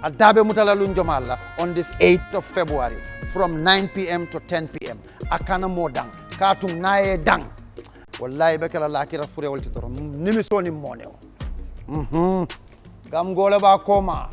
Adabe mutala lunjomala on this 8th of February from 9 p.m. to 10 p.m. Akana modang katung nae dang. Wallahi bekala lakira fure walti toro nimisoni moneo. Gam gole ba koma.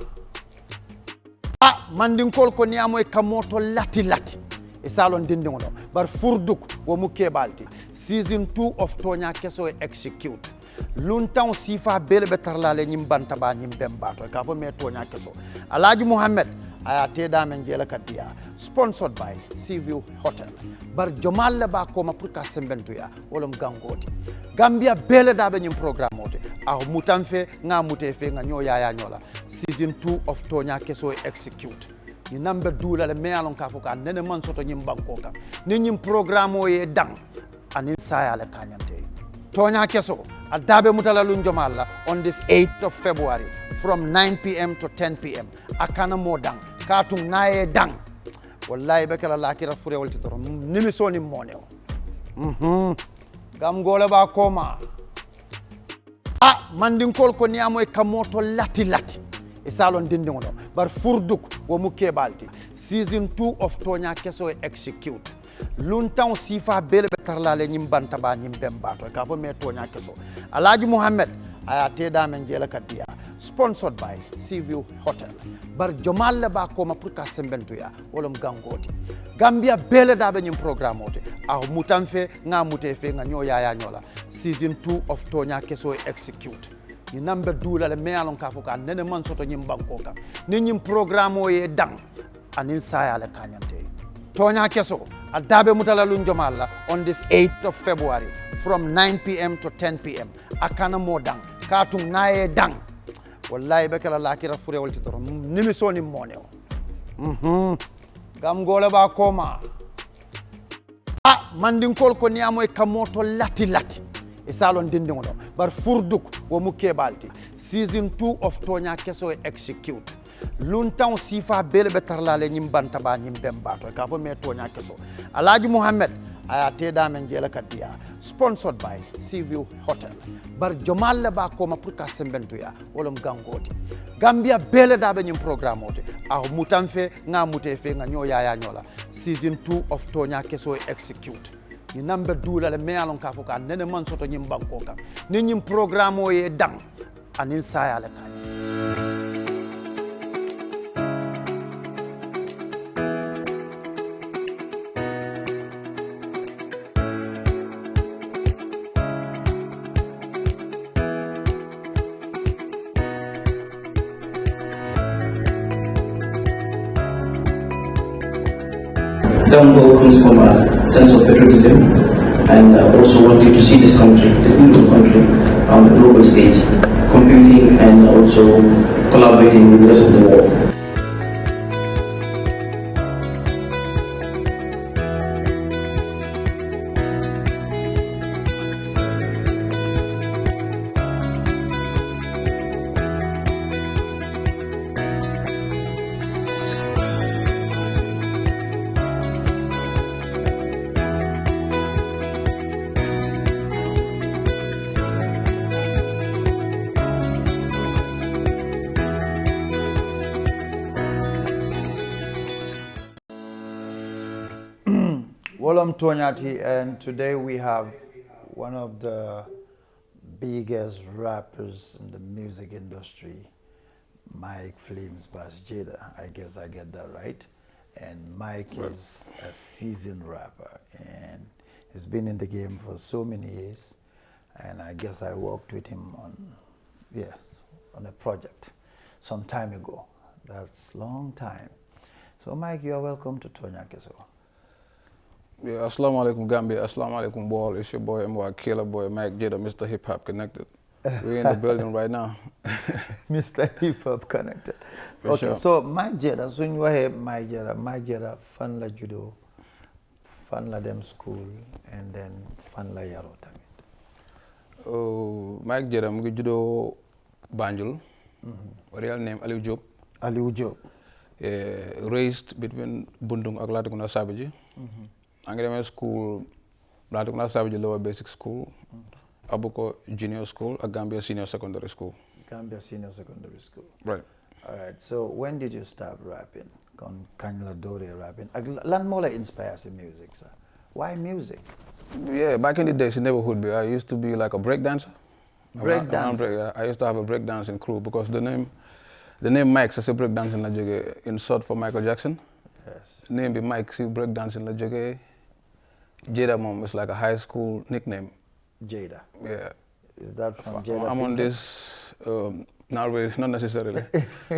Mandinkol ko niamo e kamoto lati. E salon dindingo do. Bar furduk wo muke balti. Season 2 of Tonyaa kesso execute. Luntan sifa bele betarlale nyim bantaba nyim bembato ka fo me Tonyaa kesso. Alhaji Muhammad aya teda men jela kadia sponsored by Seaview Hotel. Bar jomal ba ko ma pour ka sembentu ya wolom gangoti. Gambia bele dabe nyim programme ote. A mutanfe nga mutefe nga nyo ya nyola. Season 2 of Tonyaa kesso execute. Ni number dula le me alon ka fo ka nene man soto nyim banko ka. Ni nyim programme o ye dang anin saya le kanyante. Tonyaa kesso adabe mutala lunjomala on this 8th of February from 9 p.m. to 10 p.m. Akana modang katung nae dang. Wallahi bekala lakira fure walti toro nimisoni moneo. Gam gole ba koma. Mandinkol ko niamo e kamoto lati. E salon dindingo do. Bar furduk wo muke balti. Season 2 of Tonyaa kesso execute. Luntan sifa bele betarlale nyim bantaba nyim bembato ka fo me Tonyaa kesso. Alhaji Muhammad aya teda men jela kadia sponsored by Seaview Hotel. Bar jomal ba ko ma pour ka sembentu ya wolom gangoti. Gambia bele dabe nyim programme ote. A mutanfe nga mutefe nga nyo ya nyola. Season 2 of Tonyaa kesso execute. Ni number dula le me alon ka fo ka nene man soto nyim banko ka. Ni nyim programme o ye dang anin saya le kanyante. Tonyaa kesso adabe mutala lunjomala on this 8th of February from 9 p.m. to 10 p.m. Akana modang katung nae dang. Wallahi bekala lakira fure walti toro nimisoni moneo. Gam gole ba koma. Mandinkol ko niamo e kamoto lati. E salon dindingo do. Bar furduk wo muke balti. Season 2 of Tonyaa kesso execute. Luntan sifa bele betarlale nyim bantaba nyim bembato ka fo me Tonyaa kesso. Alhaji Muhammad aya teda men jela kadia sponsored by Seaview Hotel. Bar jomal ba ko ma pour ka sembentu ya wolom gangoti. Gambia bele dabe nyim programme ote. A mutanfe nga mutefe nga nyo ya nyola. Season 2 of Tonyaa kesso execute. Ni number dula le me alon ka fo ka nene man soto nyim banko ka. Ni nyim programme o ye dang anin saya le kany. Downfall comes from a sense of patriotism and also wanting to see this country, this beautiful country, on the global stage, competing and also collaborating with the rest of the world. Wolom Tonyati, and today we have one of the biggest rappers in the music industry, Myk Jayda. I guess I get that right. And Myk is a seasoned rapper, and he's been in the game for so many years. And I guess I worked with him on a project some time ago. That's long time. So Myk, you are welcome to Tonyaa kesso. Yeah, assalamu alaikum Gambia, assalamu alaikum world. It's your boy MY Killer Boy Myk Jayda, Mr. Hip Hop Connected. We're in the building right now. Mr. Hip Hop Connected. For Okay, sure. so Myk Jayda, so you are Myk Jayda, fan la judo, fan la dem school, and then fan la yaro tamit. Oh, Myk Jayda, I'm judo Banjul. Real name Aliou Diop. Aliou Diop. Raised between Bundung and Latikuna Sabiji. I'm going to school, Latikuna Sabiji Lower Basic School, Abuko Junior School, and Gambia Senior Secondary School. Gambia Senior Secondary School. Right. All right. So when did you start rapping? Kañ la dooree rapping? Ak lan moo la inspire si music, sir? Why music? Yeah, back in the days in neighborhood, I used to be like a break dancer. Break dancer? Yeah, I used to have a break dancing crew because the name Myk sa break dancing la jógee in short for Michael Jackson. Yes. Name be Myk si break dancing la jógee. Jada mom is like a high school nickname. Jada. Yeah. Is that from Jada? I'm on this, not really, not necessarily.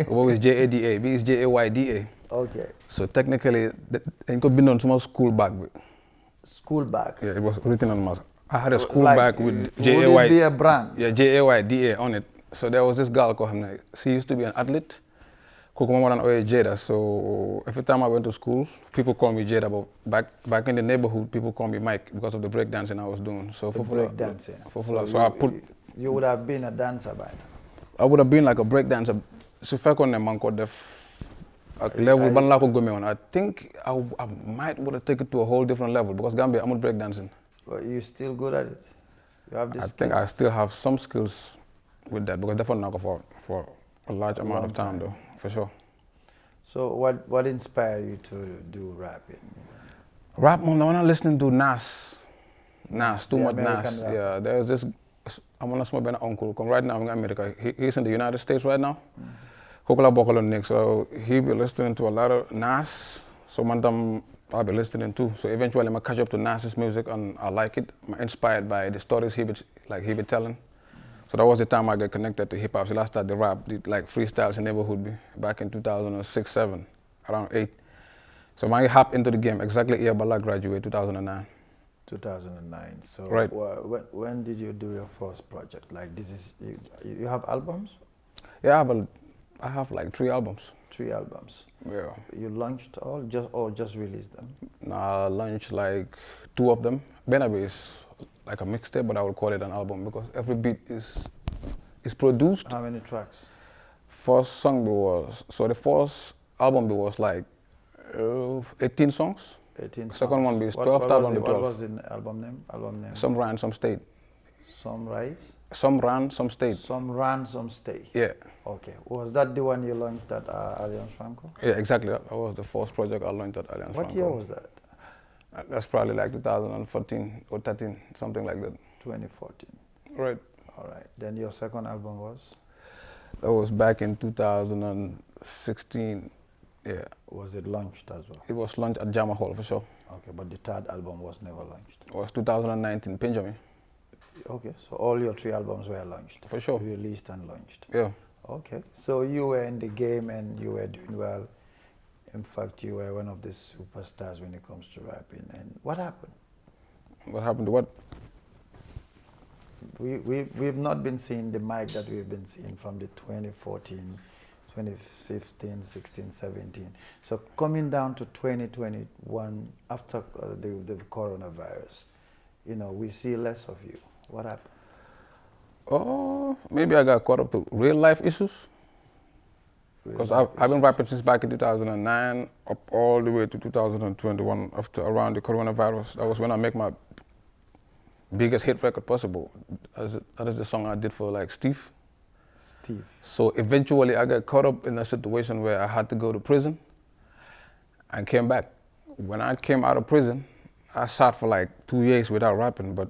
What is Jada? B is Jayda. Okay. So technically, dañ ko bindoon suma school bag bi. School bag? Yeah, it was written on my. I had a school Like, bag with would it be a brand? Yeah, Jayda on it. So there was this girl called her. She used to be an athlete. Kooku moom daan ooyee Jada. So every time I went to school, people call me Jada. But back in the neighborhood, people call me Myk because of the break dancing I was doing. So break dancing. So I put. You would have been a dancer by now. I would have been like a break dancer. Su fekkoon ne man ko def ak level ban laa ko gëmee woon. I think I might would have taken it to a whole different level because Gambia amul break dancing. But you're still good at it. You have the skills. I think I still have some skills with that because definitely not for a large amount of time though, for sure. So what inspired you to do rapping? Rap, mom, I wanna listen to Nas, too much American Nas. rap. Yeah, there's this. I'm on a small uncle. Right now in America, he's in the United States right now. Kokula Bokolo Nick, so he be listening to a lot of Nas. So man, I'll be listening too. So eventually, I'm gonna catch up to Nas's music and I like it. I'm inspired by the stories he be telling. So that was the time I got connected to hip hop. So I started the rap, did like freestyles in neighborhood back in 2006, 7, around 8. So I hopped into the game exactly year Bala graduated 2009. 2009. So right. When did you do your first project? Like this is you have albums? Yeah, I have like 3 albums. 3 albums. Yeah. You launched all just released them? No, I launched like 2 of them. Benabe is like a mixtape, but I would call it an album because every beat is produced. How many tracks? First song the first album was like 18 songs. 18 Second songs. one is 12, third one 12. What was the album name? Some ran, some stayed. Some rise? Some ran, some stayed. Some ran, some stayed. Yeah. Okay. Was that the one you launched at Alliance Franco? Yeah, exactly. That was the first project I launched at Alliance Franco. What year was that? That's probably like 2014 or 13, something like that. 2014. Right. All right. Then your second album was? That was back in 2016. Yeah. Was it launched as well? It was launched at Jama Hall for sure. Okay, but the third album was never launched. It was 2019, Benjamin. Okay, so all your 3 albums were launched? For sure. Released and launched? Yeah. Okay, so you were in the game and you were doing well. In fact, you were one of the superstars when it comes to rapping. And what happened? What happened to what? We've not been seeing the Myk that we've been seeing from the 2014, 2015, 16, 17. So coming down to 2021, after the coronavirus, you know, we see less of you. What happened? Oh, maybe I got caught up to real life issues. Because I've been rapping since back in 2009 up all the way to 2021 after around the coronavirus. That was when I make my biggest hit record possible. That is the song I did for like Steve. So eventually I got caught up in a situation where I had to go to prison and came back. When I came out of prison, I sat for like 2 years without rapping, but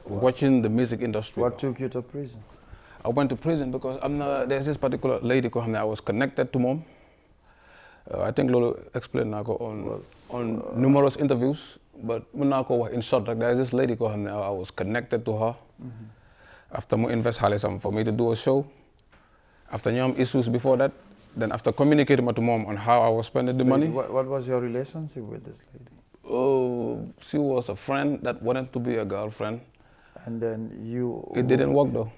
watching the music industry. What took you to prison? I went to prison because there's this particular lady called I was connected to mom. I think Lolo explained on numerous interviews, but in short, like, there's this lady called I was connected to her. After I invest for me to do a show, after issues before that, then after communicating with mom on how I was spending the money. What was your relationship with this lady? Oh, she was a friend that wanted to be a girlfriend. And then It didn't work though.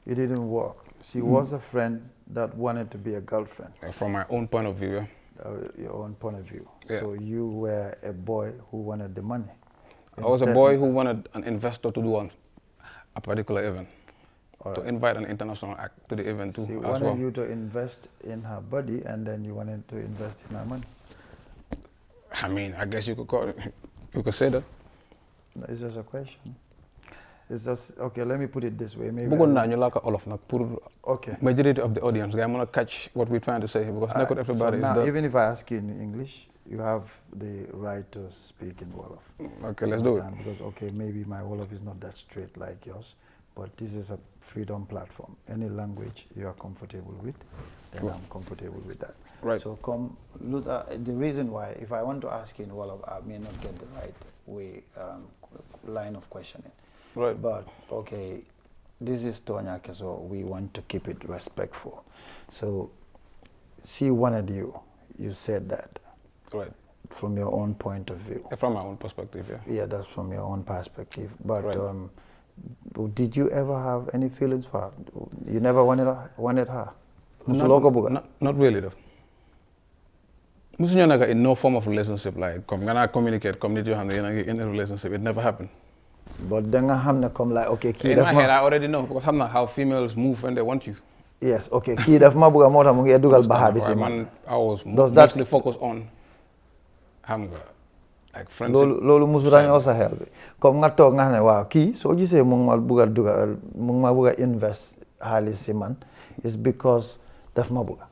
It didn't work. She was a friend that wanted to be a girlfriend. From my own point of view, yeah. Your own point of view. Yeah. So you were a boy who wanted the money. I was a boy who wanted an investor to do a particular event. Right. To invite an international act to the event too. She wanted you to invest in her body and then you wanted to invest in her money. I mean, I guess you could call it, you could say that. It's just a question. It's just okay. Let me put it this way. Maybe. bëggoon naa ñu làkk olof nag pour Okay. majority of the audience guy mën a catch what we're trying to say because not everybody So is now, the even if I ask you in English, you have the right to speak in Wolof. okay, let's do it. Understand? Because okay, maybe my Wolof is not that straight like yours, but this is a freedom platform. Any language you are comfortable with, then I'm comfortable with that. Right. So come, the reason why, if I want to ask you in Wolof, I may not get the right way, line of questioning. Right. But okay, this is Tonyaa Kesso. We want to keep it respectful. So, she wanted you. You said that. Right. From your own point of view. From my own perspective, yeah. Yeah, that's from your own perspective. But Right. did you ever have any feelings for her? You never wanted her? Not really though. Musuñu nekk in no form of relationship like comme nga naa communicate comme nit yoo xam ne yéen a ngi in a relationship. It never happened. But then I have come like okay, key in my head I already know because xam na how females move when they want you. Yes, okay. Key daf ma buga moo tax mu ngi dugal baxa bi si man. I was mostly focused on xam nga like friendship. Loolu musutañoo sa xel bi comme nga toog nga xam ne waaw kii soo gisee mu ngi ma buga dugal mu ngi ma buga invest xaalis si man is because daf ma buga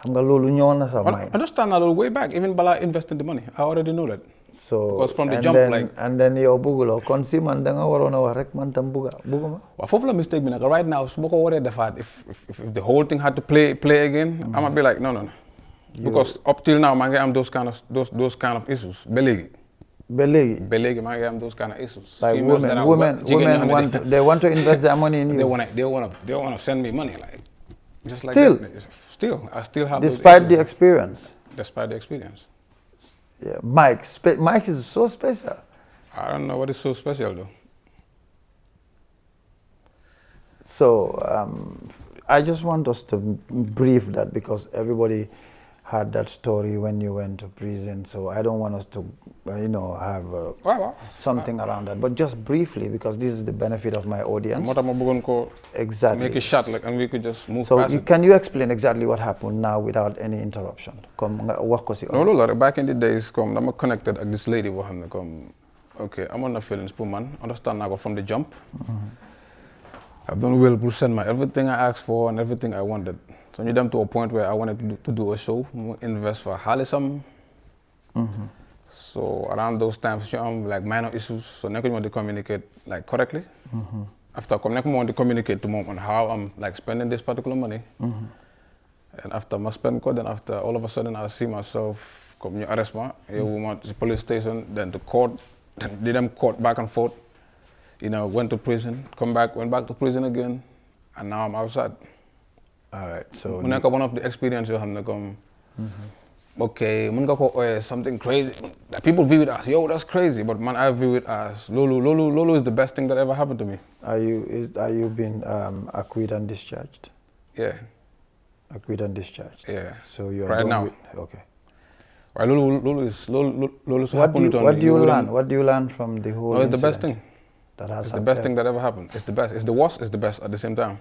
xam nga loolu ñëw na sa mind. Understand na loolu way back even bala investing the money I already know that. So because from the jump like and then yow bugguloo kon si man da nga waroon a wax rek man tam bugguma. Waaw foofu la mistake bi nag right now su ma ko waree defaat if the whole thing had to play again. I'ma be like no. Because up till now maa ngi am those kind of issues ba léegi. Ba léegi maa ngi am those kind of issues. Like women they want to invest their money in you. They wanna send me money like. Just like Still? that. Still, I still have. Despite the experience. Despite the experience. Yeah, Myk is so special. I don't know what is so special though. So I just want us to brief that because everybody had that story when you went to prison. So I don't want us to, have something around that. But just briefly, because this is the benefit of my audience. Exactly. Make a shot, and we could just move so past it. Can you explain exactly what happened now without any interruption? No, back in the days, I'm connected with this lady. Okay, I'm on the feelings, man. Understand now from the jump. I've done well to send my everything I asked for and everything I wanted. So I them to a point where I wanted to do a show, invest for Harlesum. So around those times, like minor issues, so I want to communicate like correctly. After I want to communicate to mom on how I'm like spending this particular money. And after my spend code, then after all of a sudden I see myself come you arrest me, you went to the police station, then to court, then did them court back and forth. Went to prison, went back to prison again, and now I'm outside. All right. So one of the experiences you have come. Okay, something crazy. People view it as, yo, that's crazy, but man, I view it as Lulu is the best thing that ever happened to me. Are you been acquitted and discharged? Yeah. Acquitted and discharged. Yeah. So you're right now. Okay. Right, Lulu's what do you learn? What do you learn from the whole? No, it's the best thing. It's the best thing that ever happened. It's the best. It's the worst. It's the best at the same time.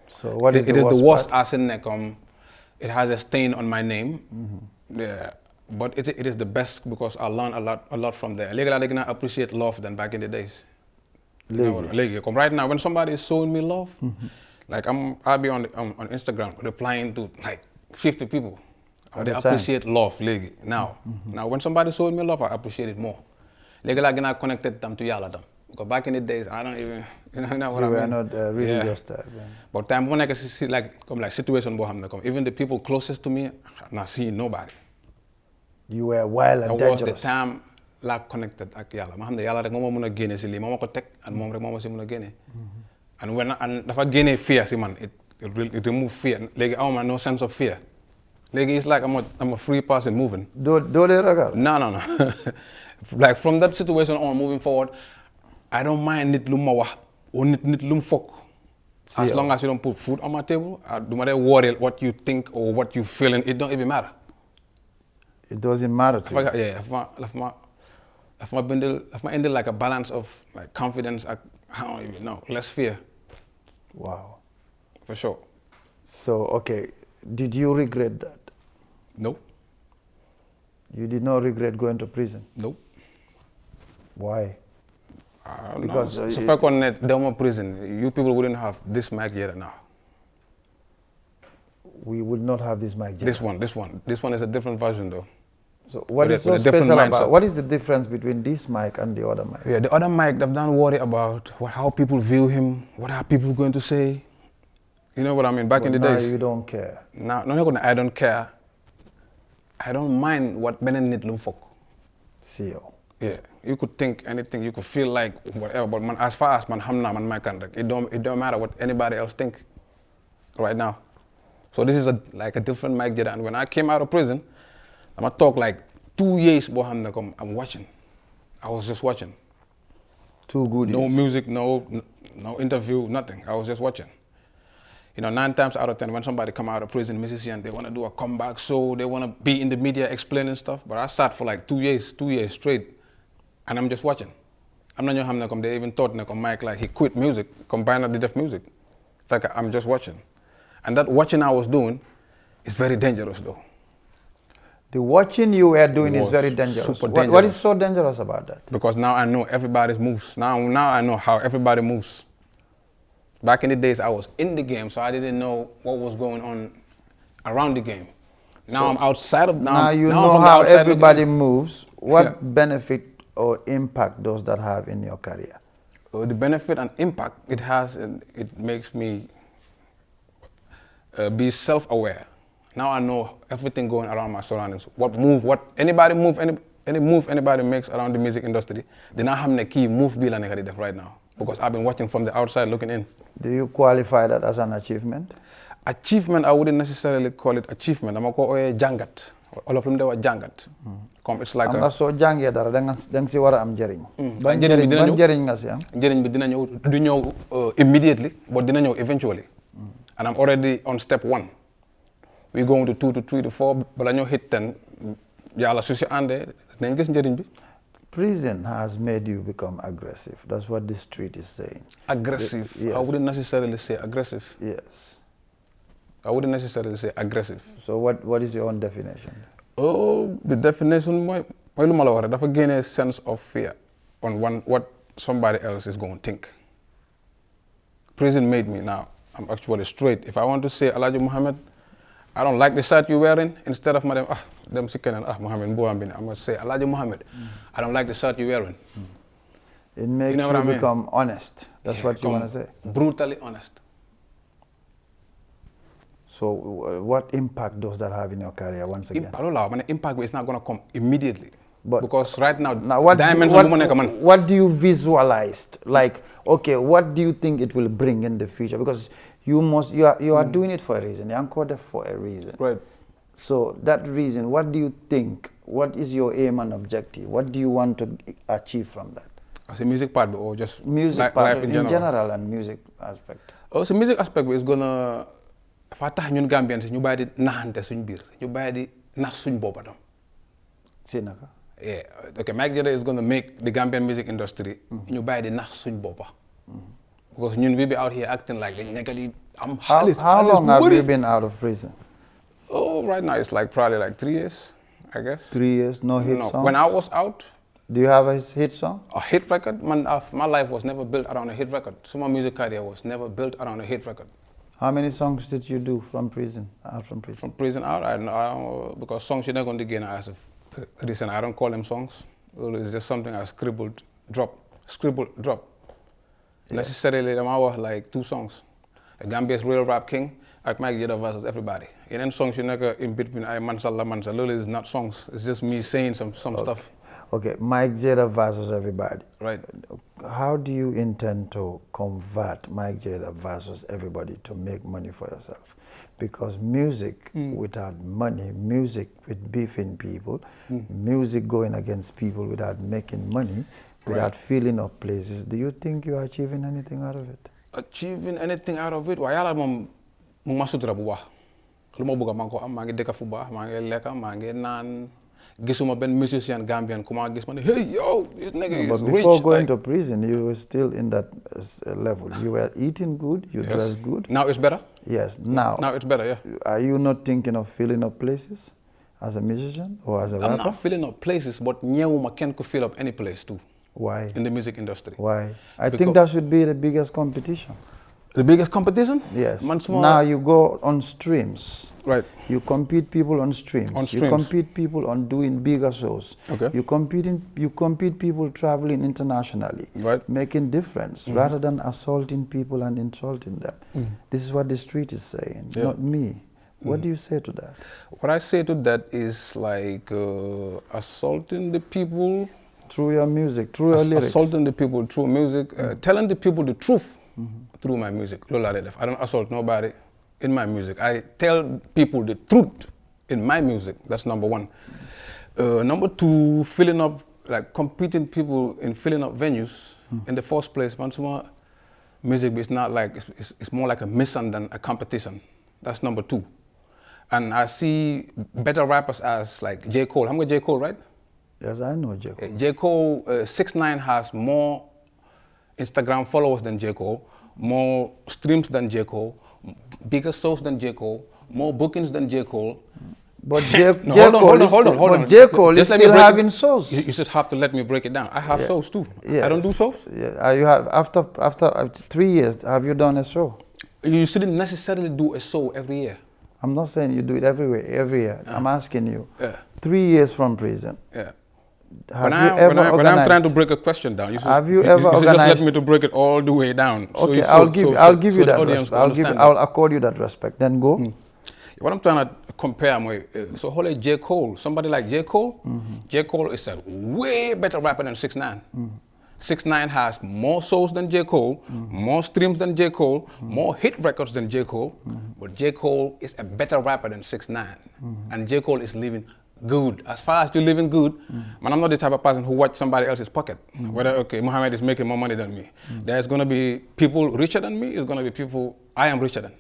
So what is it the worst? It is the worst part? as in it has a stain on my name. Yeah, but it is the best because I learned a lot from there. I can appreciate love than back in the days. Right now, when somebody is showing me love, like I'll be on Instagram replying to like 50 people. I appreciate love. Now when somebody showing me love, I appreciate it more. I connected them to Yala. Because back in the days, I don't even, you know what I mean? You were not really just that. But time when I see like situation, even the people closest to me, I'm not seeing nobody. You were wild and dangerous. Was the time like connected ak Yalla. Ma xamne Yalla rek moma mëna génné ci li moma ko tek and mom rek moma ci mëna génné. And when dafa génné fear ci man, it remove fear. Legi awma no sense of fear. Legi it's like I'm a free person moving. Do they ragal? No. Like from that situation on moving forward, I don't mind nit lu ma wax or nit lu fok. As long as you don't put food on my table, I do not worry what you think or what you feeling. It don't even matter. It doesn't matter to you. Yeah, if my ended like a balance of like confidence, I don't even know, less fear. Wow. For sure. So, okay, did you regret that? Nope. You did not regret going to prison? Nope. Why? I don't Because know. So if I connect Delma prison, you people wouldn't have this Myk Jayda now. we would not have this Myk Jayda. This one is a different version though. So what With is a so different special mindset. about, what is the difference between this Myk and the other Myk? Yeah, the other Myk, they've done worry about how people view him, what are people going to say. You know what I mean? Back in the now days. you don't care. Now, I don't care. I don't mind what benen nit lum fok. See. Yeah, you could think anything, you could feel like whatever, but man, as far as man hamna man Myk and it don't matter what anybody else think right now. So this is like a different Myk Jayda. And when I came out of prison, I'm gonna talk like 2 years behind I'm watching. I was just watching. 2 good No years. music, no interview, nothing. I was just watching. You know, 9 times out of 10, when somebody come out of prison, musician, they want to do a comeback show, they want to be in the media explaining stuff. But I sat for like 2 years straight, and I'm just watching. I'm not sure they even thought Myk like he quit music, combined with deaf music. In fact, I'm just watching. And that watching I was doing is very dangerous though. The watching you were doing is Was very dangerous. super What is dangerous. so dangerous about that? Because now I know everybody's moves. Now I know how everybody moves. Back in the days, I was in the game, so I didn't know what was going on around the game. Now I'm outside of. Now you now I'm know from the how outside of the everybody game. moves. What Yeah. benefit or impact does that have in your career? The benefit and impact it has, it makes me be self-aware. Now I know everything going around my surroundings. What anybody move, any move anybody makes around the music industry, then I have the key move be like right now because I've been watching from the outside looking in. Do you qualify that as an achievement? Achievement, I wouldn't necessarily call it achievement. I'm going to jangat. All of them they were jangat. It's like am nga soo jàngee dara da nga si war a am njëriñ. ban njëriñ nga si am? njëriñ bi dina ñëw du ñëw immediately, but dina ñëw eventually. And I'm already on step 1. We're going to 2 to 3 to 4, but I know hit 10. Yàlla su si àndee nañ gis njëriñ bi. Prison has made you become aggressive. That's what the street is saying. Aggressive? Yes. I wouldn't necessarily say aggressive. Yes. I wouldn't necessarily say aggressive. So what is your own definition? Oh, the definition, mooy lu ma la wax rek dafa génne sense of fear on what somebody else is going to think. Prison made me now. I'm actually straight. If I want to say Alhaji Muhammad, I don't like the shirt you're wearing. Instead of them second and Muhammad Mbuambin, I'm going to say Alhaji Muhammad. I don't like the shirt you're wearing. It makes You know what I mean? become honest. That's what you want to say. Brutally honest. So what impact does that have in your career once again? Impact is not going to come immediately. But because right now what do you visualize? Like, okay, what do you think it will bring in the future? Because you are doing it for a reason. You're encoded for a reason. Right. So that reason, what do you think? What is your aim and objective? What do you want to achieve from that? As a music part or just music part life in general and music aspect? Oh, so music aspect is gonna fa tax ñun Gambians ñu bàyyi di naxante suñ biir ñu bàyyi di nax suñ boppa tam. Si naka? Yeah, okay, Myk Jayda is gonna make the Gambian music industry ñu bàyyi di nax suñ boppa. Because ñun we be out here acting like dañ nekk di am xaalis. How long have you been out of prison? Oh, right now it's like probably like 3 years, I guess. 3 years, no hit songs? When I was out. Do you have a hit song? A hit record? Man, my life was never built around a hit record. So my music career was never built around a hit record. How many songs did you do from prison, out from prison? From prison out, I because songs you're not going to get as of recent. I don't call them songs. It's just something I scribbled, drop. Yeah. Necessarily, I was like 2 songs. A Gambia's Real Rap King, like Myk Jayda versus everybody. And then songs you never in between I Mansala. Literally, it's not songs. It's just me saying some stuff. Okay, Myk Jayda versus everybody. Right. How do you intend to convert Myk Jayda versus everybody to make money for yourself? Because music without money, music with beefing people, music going against people without making money, without filling up places, do you think you are achieving anything out of it? Achieving anything out of it? Why yàlla moom mu ma sutura bu baax. Lu ma bëgg maa ngi ko am, maa ngi dëkk fu baax, maa ngi lekk, maa ngi naan. Gisuma ben musician Gambian kuma gis ma ne hey yo this nigga is rich. But before going to prison, you were still in that level. You were eating good, you dressed good. Now it's better? Yes, now. Now it's better, yeah. Are you not thinking of filling up places as a musician or as a rapper? I'm not filling up places, but ñewuma kenn ku fill up any place too. Why? in the music industry. Why? I think that should be the biggest competition. The biggest competition? Yes. Man, small. Now you go on streams. Right. You compete people on streams. On You streams. compete people on doing bigger shows. Okay. You compete people traveling internationally. Right. Making difference rather than assaulting people and insulting them. This is what the street is saying, Yeah. not me. What do you say to that? What I say to that is like assaulting the people. Through your music, through your lyrics. Assaulting the people through music, telling the people the truth through my music. I don't assault nobody in my music. I tell people the truth in my music. That's number one. Number two, filling up, like competing people in filling up venues. In the first place, once more, music is not like, it's more like a mission than a competition. That's number two. And I see better rappers as like J. Cole. I'm with J. Cole, right? Yes, I know J. Cole. J. Cole, 6ix9ine has more Instagram followers than J. Cole, more streams than J. Cole, bigger shows than J. Cole, more bookings than J. Cole. But J. Hold on. J. Cole is still having shows. You should have to let me break it down. I have shows too. Yes. I don't do shows. Yeah. You have after 3 years. Have you done a show? You shouldn't necessarily do a show every year. I'm not saying you do it every year. I'm asking you. Yeah. 3 years from prison. Yeah. Have you ever organized? When I'm trying to break a question down, you should, have you ever you should organized? just let me to break it all the way down. Okay, I'll give you that respect. I'll accord you that respect. Then go. What I'm trying to compare so holy J. Cole, somebody like J. Cole, J. Cole is a way better rapper than 6ix9ine. 6ix9ine has more shows than J. Cole, more streams than J. Cole, more hit records than J. Cole, but J. Cole is a better rapper than 6ix9ine. And J. Cole is living good. As far as you're living good, man, I'm not the type of person who watch somebody else's pocket. Whether, okay, Muhammad is making more money than me. There's going to be people richer than me, there's going to be people I am richer than.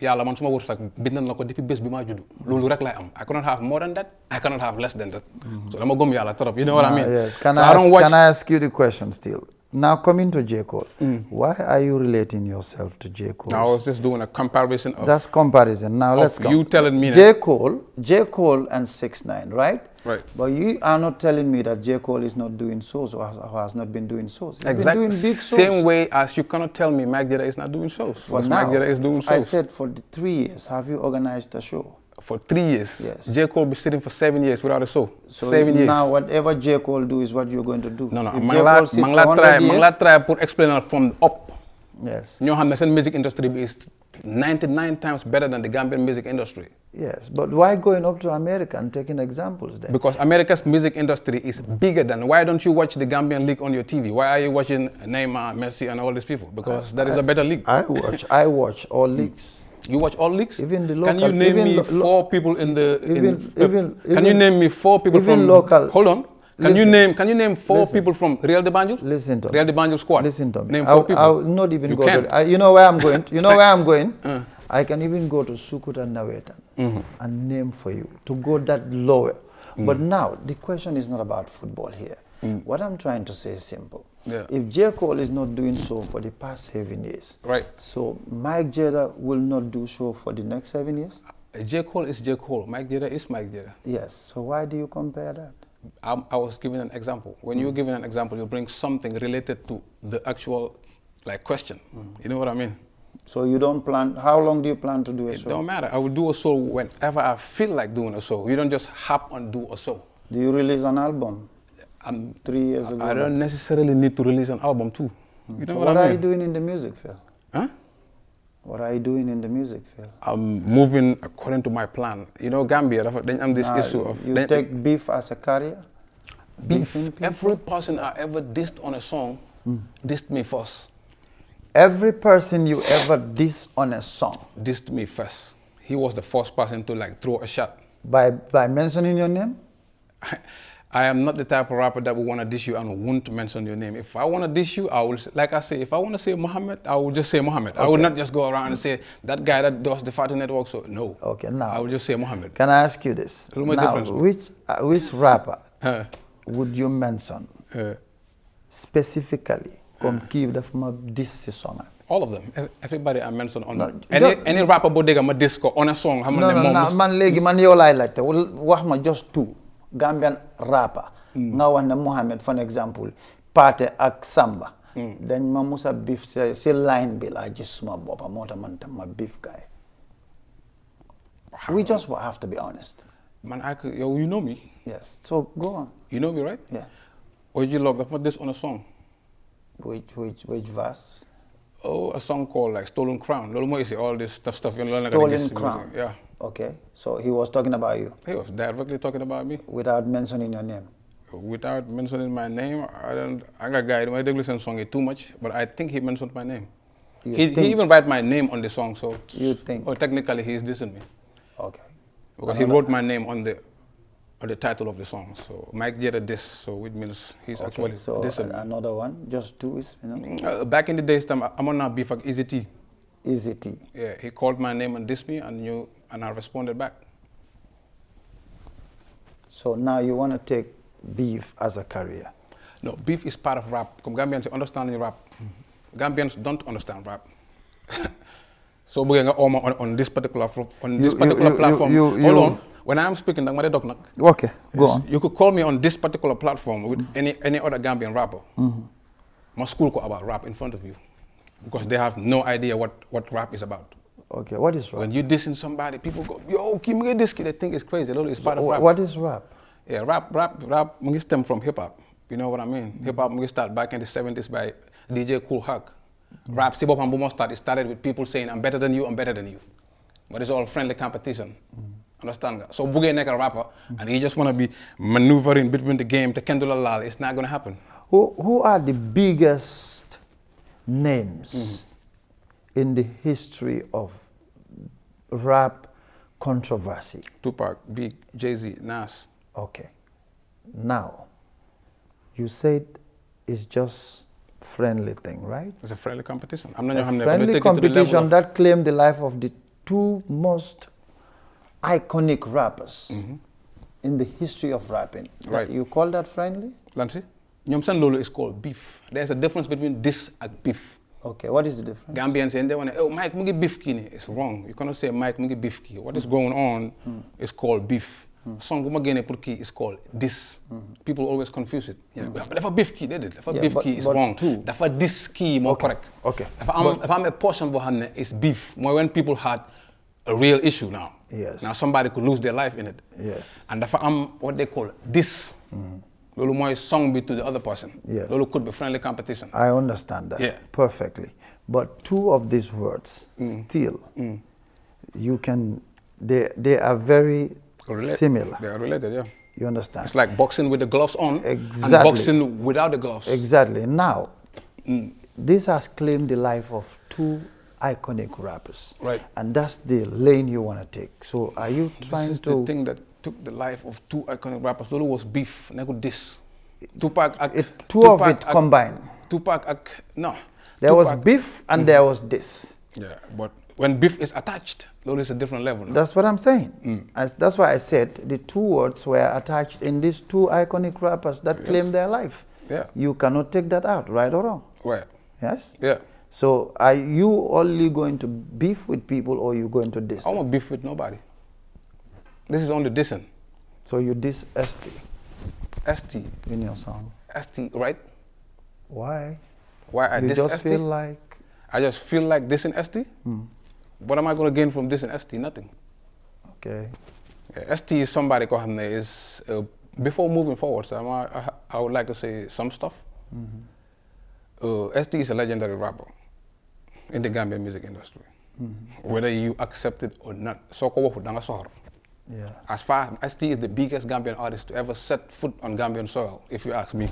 Yàlla man suma wërsëg bind na ko depuis bés bi ma juddu loolu rek lay am. I cannot have more than that, I cannot have less than that. So dama gëm yàlla trop, you know what I mean? Yes. Can I ask you the question still? Now coming to J. Cole, why are you relating yourself to J. Cole? I was just doing a comparison of... That's comparison. Now let's go. You telling me J. Cole and 6ix9ine, right? Right. But you are not telling me that J. Cole is not doing shows or has not been doing shows. He's been doing big shows. Same way as you cannot tell me Myk Jayda is not doing shows. For now, Myk Jayda is doing shows. I said for the 3 years, have you organized a show? For 3 years? Yes. J. Cole be sitting for 7 years without a show. So 7 years. Now whatever J. Cole do is what you're going to do. No. If J. Cole sits for 100 years, Mangla try put explainer from up. Yes. ñoo xam ne seen music industry is 99 times better than the Gambian music industry. Yes, but why going up to America and taking examples there? Because America's music industry is bigger than. Why don't you watch the Gambian league on your TV? Why are you watching Neymar, Messi, and all these people? Because that is a better league. I watch all leagues. You watch all leagues? Even the local. Can you name me 4 people in the? Can you name me 4 people even from local? Hold on. Can you name 4 people from Real de Banjul? Listen to me. Real de Banjul squad. Listen to me. Name 4 people. I'll not even you go can't. to. You know where I'm going? You know where I'm going? I can even go to Sukuta Nawetan and name for you to go that lower. But now the question is not about football here. What I'm trying to say is simple. Yeah. If J. Cole is not doing so for the past 7 years, right? So Myk Jayda will not do so for the next 7 years. J. Cole is J. Cole. Myk Jayda is Myk Jayda. Yes. So why do you compare that? I was giving an example. When you're giving an example, you bring something related to the actual question. You know what I mean? So you don't plan, how long do you plan to do a show? It don't matter. I will do a show whenever I feel like doing a show. You don't just hop and do a show. Do you release an album? 3 years ago. I don't necessarily need to release an album too. You know so what I mean? are you doing in the music field? Huh? What are you doing in the music field? I'm moving according to my plan. You know, Gambia, then I'm this issue of... You take beef as a career? Beef. Every person I ever dissed on a song dissed me first. Every person you ever diss on a song? Dissed me first. He was the first person to like throw a shot. By mentioning your name? I am not the type of rapper that will want to diss you and won't mention your name. If I want to diss you, I will, like I say, if I want to say Muhammad, I will just say Muhammad. Okay. I will not just go around and say, that guy that does the Fatty Network, so no. Okay, now. I will just say Muhammad. Can I ask you this? Now, which rapper would you mention specifically come give the diss song? All of them. Everybody I mentioned on any rapper bodega ma diss ko on a song. No, man legi man yow lay laajte wax ma just 2 Gambian rapper. Nga wax ne Mohamed for example. Paate ak Samba. dañ ma musa beef si line bi laa gis suma boppa moo tax man tam ma beef guy. We just have to be honest. Man, you know me. Yes. So go on. You know me, right? Yeah. OG Love, I put this on a song. Which verse? Oh, a song called like Stolen Crown. Lolo mo isi all this stuff. You know, like Stolen Crown. Yeah. Okay. So he was talking about you. He was directly talking about me. Without mentioning your name. Without mentioning my name, I got guy. My Douglas song is too much, but I think he mentioned my name. He even write my name on the song, so you think? Oh, technically he is dissing me. Okay. Because he wrote my name on the title of the song. So Myk Jayda diss, so which means he's actually dissing me. Another one, just two is, back in the days, I'm on now beef like Easy T. Easy T. Yeah, he called my name and dissed me, and I responded back. So now you want to take beef as a career? No, beef is part of rap. Gambians understand rap. Gambians don't understand rap. So we're on this particular platform. Hold on. When I'm speaking, okay, go on. You could call me on this particular platform with any other Gambian rapper. My school call about rap in front of you, because they have no idea what rap is about. Okay, what is rap? When you dissing somebody, people go, yo, Kim, this kid, they think it's crazy. It's part of rap. What is rap? Yeah, rap stem from hip hop. You know what I mean? Hip hop start back in the 70s by DJ Kool Herc. Rap Sibop and Boomer started with people saying, I'm better than you, I'm better than you. But it's all friendly competition. Understand? So Boogie Neck a rapper, and he just want to be maneuvering between the game, the Kendula Lal, it's not going to happen. Who are the biggest names in the history of rap controversy? Tupac, Big, Jay-Z, Nas. Okay. Now, you said it's just friendly thing, right? It's a friendly competition. I'm not a friendly competition that claimed the life of the two most iconic rappers in the history of rapping. Right. You call that friendly? Lancy, Nyomsan Lolo is called beef. There's a difference between this and beef. Okay, what is the difference? Gambians saying they want to, oh, Myk, mugi beef kini. It's wrong. You cannot say Myk, mugi beef ki. What is going on is called beef. Song Gumagene Purki is called this. People always confuse it. You know, but if beef key, they did. If beef key is wrong. If this key more correct. Okay. If I'm a portion of it's beef. More when people had a real issue now. Yes. Now somebody could lose their life in it. Yes. And if I'm what they call this. Lolo more song be to the other person. Yes. Lolo could be friendly competition. I understand that perfectly. But two of these words still you can they are very similar. They are related, yeah. You understand? It's like boxing with the gloves on and boxing without the gloves. Exactly. Now, this has claimed the life of two iconic rappers. Right. And that's the lane you want to take. So are you trying this is the thing that took the life of two iconic rappers. Lolo was beef, Nego this. Tupac two of it combined. Tupac no. There was beef and there was this. Yeah, but when beef is attached, Lolo is a different level. No? That's what I'm saying. That's why I said the two words were attached in these two iconic rappers that claim their life. Yeah. You cannot take that out, right or wrong? Right. Yes? Yeah. So are you only going to beef with people or you going to diss? I won't beef with nobody. This is only dissing. So you diss ST? ST. In your song? ST, right? Why? Why I diss just ST? Feel like... I just feel like dissing ST? What am I going to gain from dissing ST? Nothing. Okay. Yeah, ST is somebody is before moving forward, so I would like to say some stuff. ST is a legendary rapper in the Gambian music industry. Whether you accept it or not. Yeah. As far as ST is the biggest Gambian artist to ever set foot on Gambian soil, if you ask me.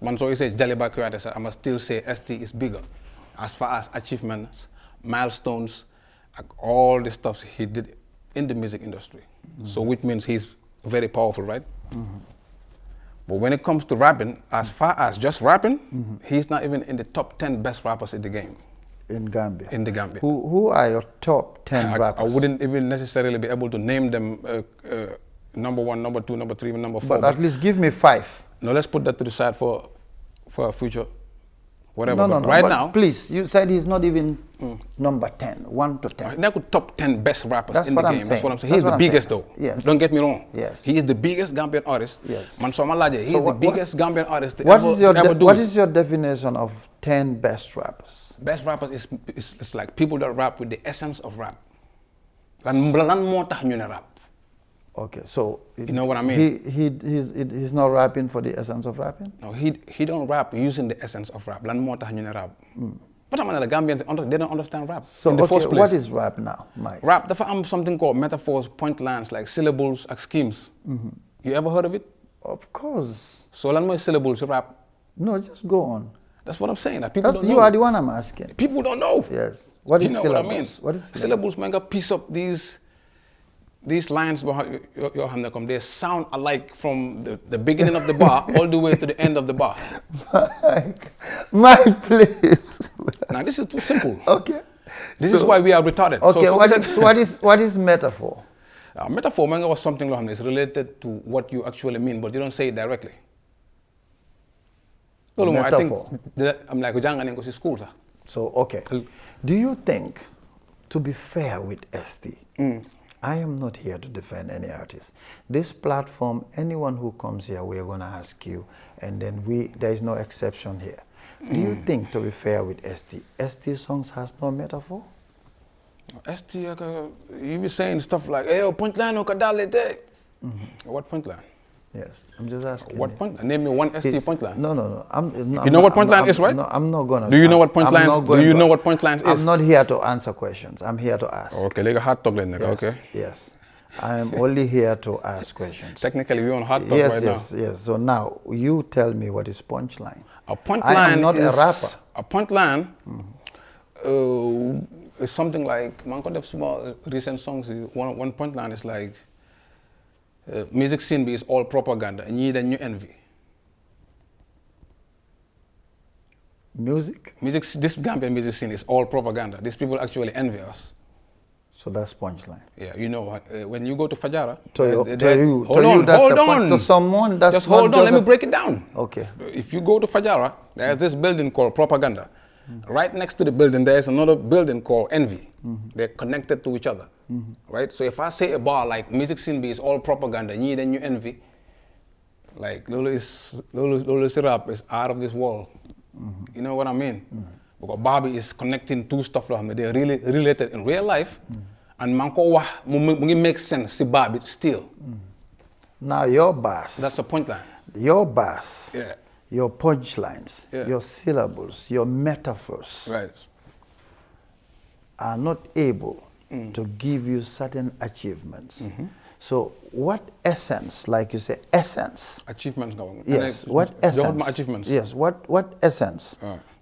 Man, so you say Jaliba Kuyate, I must still say ST is bigger. As far as achievements, milestones, all the stuff he did in the music industry. So which means he's very powerful, right? But when it comes to rapping, as far as just rapping, he's not even in the top 10 best rappers in the game. In Gambia? In the Gambia. Who are your top 10 rappers? I wouldn't even necessarily be able to name them number 1, number 2, number 3, number 4. But at least give me 5. No, let's put that to the side for a future whatever. No, but right but now, please, you said he's not even number 10, 1 to 10. they could top 10 best rappers That's in what the I'm game. saying. That's what I'm saying. That's He's the what I'm biggest saying. though. Yes. Don't get me wrong. Yes. He is the biggest Gambian artist. Yes. Man, so he's So the biggest Gambian artist to What ever, is your to ever do what it. is your definition of 10 best rappers? Best rappers is like people that rap with the essence of rap. Lan moo tax ñu ne rap. Okay, so You know what I mean? He's not rapping for the essence of rapping? No, he don't rap using the essence of rap. Lan moo tax ñu ne rap. But I'm the Gambians, they don't understand rap. So in the first place. what is rap now, Mike? Rap, dafa am something called metaphors, point lines, like syllables and schemes. You ever heard of it? Of course. So lan mooy syllables rap. No, just go on. That's what I'm saying. Like people don't know. You are the one I'm asking. People don't know. Yes. What is you know syllables? what I mean? What is syllables? Syllables man got piece up these lines they sound alike from the beginning of the bar all the way to the end of the bar. Mike, please. Now this is too simple. Okay. This is why we are retarded. Okay, So what is metaphor? Metaphor man was something like is related to what you actually mean, but you don't say it directly. I think I'm like jàngale ko ci school sir. So okay. Do you think, to be fair with ST, I am not here to defend any artist. This platform, anyone who comes here, we're going to ask you, and then there is no exception here. Do you think, to be fair with ST songs has no metaphor? ST, you be saying stuff like, hey, punchline okadale te. What punchline? Yes, I'm just asking. What punchline? Name me one ST punchline. No. You know what punchline is, right? No, I'm not going to. Do you know what punchline is? Do you know what punchline is? I'm not here to answer questions. I'm here to ask. Okay, like a hot talk then, Yes, okay. Yes. I am only here to ask questions. Technically, we're on hot talk right now. Yes. So now, you tell me what is punchline. A punchline I am not a rapper. A punchline is something like, man could have small recent songs. One punchline is like, music scene is all propaganda, and you then you envy. Music? This Gambian music scene is all propaganda. These people actually envy us. So that's punchline. Yeah, you know what? When you go to Fajara, to someone that's just hold on. Let me break it down. Okay. If you go to Fajara, there's this building called Propaganda. Right next to the building, there's another building called Envy. They're connected to each other, right? So if I say a bar like music scene is all propaganda, then you envy. Like Lulu Sirap is out of this world. You know what I mean? Because Bobby is connecting two stuff like they're really related in real life, and manko wah makes sense. Si Bobby still. Now your bass. That's a point line. Your bass. Yeah. Your punchlines, Yeah. your syllables, your metaphors Right. are not able to give you certain achievements. So what essence, like you say, essence? Achievements now. Yes, what essence? My achievements. Yes, what essence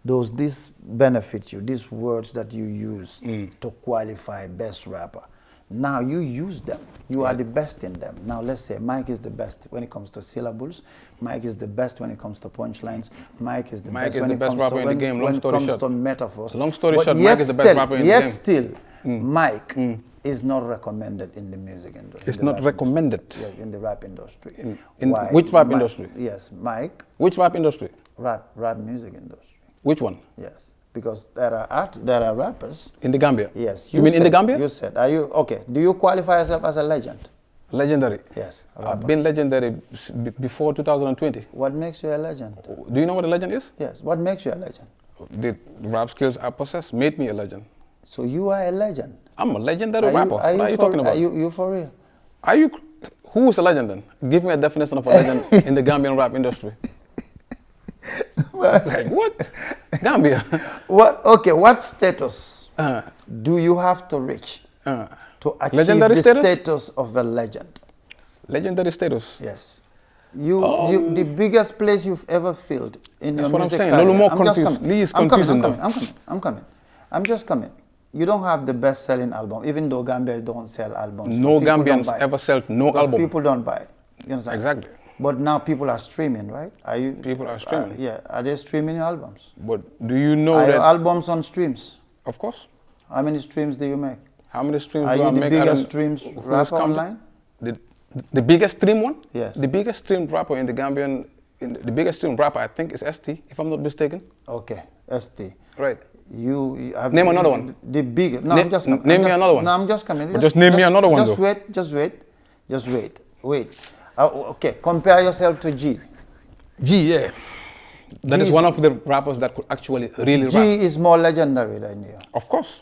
does this benefit you, these words that you use to qualify best rapper? Now you use them. You are the best in them. Now let's say Myk is the best when it comes to syllables. Myk is the best when it comes to punchlines. Myk is the best when it comes to metaphors. Long story short, Myk is the best rapper in the game. Yet still, Myk is not recommended in the music industry. It's not recommended? Yes, in the rap industry. In Why? which rap industry? Yes, Myk. Which rap industry? Rap music industry. Which one? Yes, because there are rappers. In the Gambia? Yes. You mean in the Gambia? You said, okay, do you qualify yourself as a legend? Legendary? Yes. I've been legendary before 2020. What makes you a legend? Do you know what a legend is? Yes. What makes you a legend? The rap skills I possess made me a legend. So you are a legend? I'm a legendary rapper. What are you talking about? Are you for real? Who is a legend then? Give me a definition of a legend in the Gambian rap industry. Like what? Gambia. What status do you have to reach to achieve legendary the status of a legend? Legendary status? Yes. You the biggest place you've ever filled in your music career. That's what I'm saying. A little more I'm confused. Please confusing them. I'm coming. I'm just coming. You don't have the best-selling album, even though Gambians don't sell albums. No Gambians ever sell no album. People don't buy. You understand? Exactly. But now people are streaming, right? People are streaming. Yeah. Are they streaming your albums? But do you know are that? your albums on streams? Of course. How many streams do you make? How many streams are do I make? Are you the biggest streams rapper online? The biggest stream one? Yes. The biggest streamed rapper in the Gambian the biggest stream rapper, I think, is ST, if I'm not mistaken. Okay, ST. Right. You have Name another one. The big. No, I'm just name me another one. No, I'm just coming. But just name me another one. Just wait. Just wait. Just wait. Wait. Okay. Compare yourself to G. G, yeah. That is one of the rappers that could actually really rap. G is more legendary than you. Of course.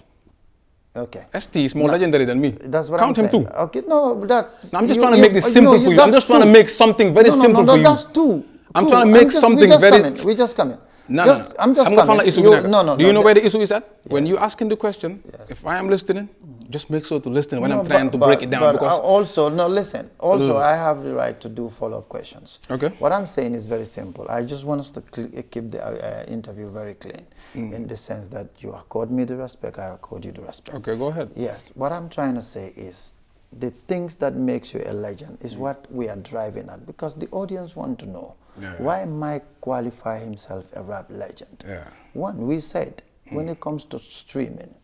Okay. ST is more legendary than me. That's what Count I'm him saying. too. Okay, no, that's... I'm just trying to make this simple for you. I'm just trying to make something very simple for you. That's two. I'm trying to make something very... We just come in. No, I'm just coming. coming. Do you know where the issue is at? Yes. When you're asking the question, if I am listening, just make sure to listen when I'm trying to but, break it down. But because also, no, listen. Also, I have the right to do follow-up questions. Okay. What I'm saying is very simple. I just want us to keep the interview very clean, in the sense that you accord me the respect, I accord you the respect. Okay, go ahead. Yes. What I'm trying to say is the things that makes you a legend is what we are driving at, because the audience want to know why Myk qualify himself a rap legend. Yeah. One, we said when it comes to streaming,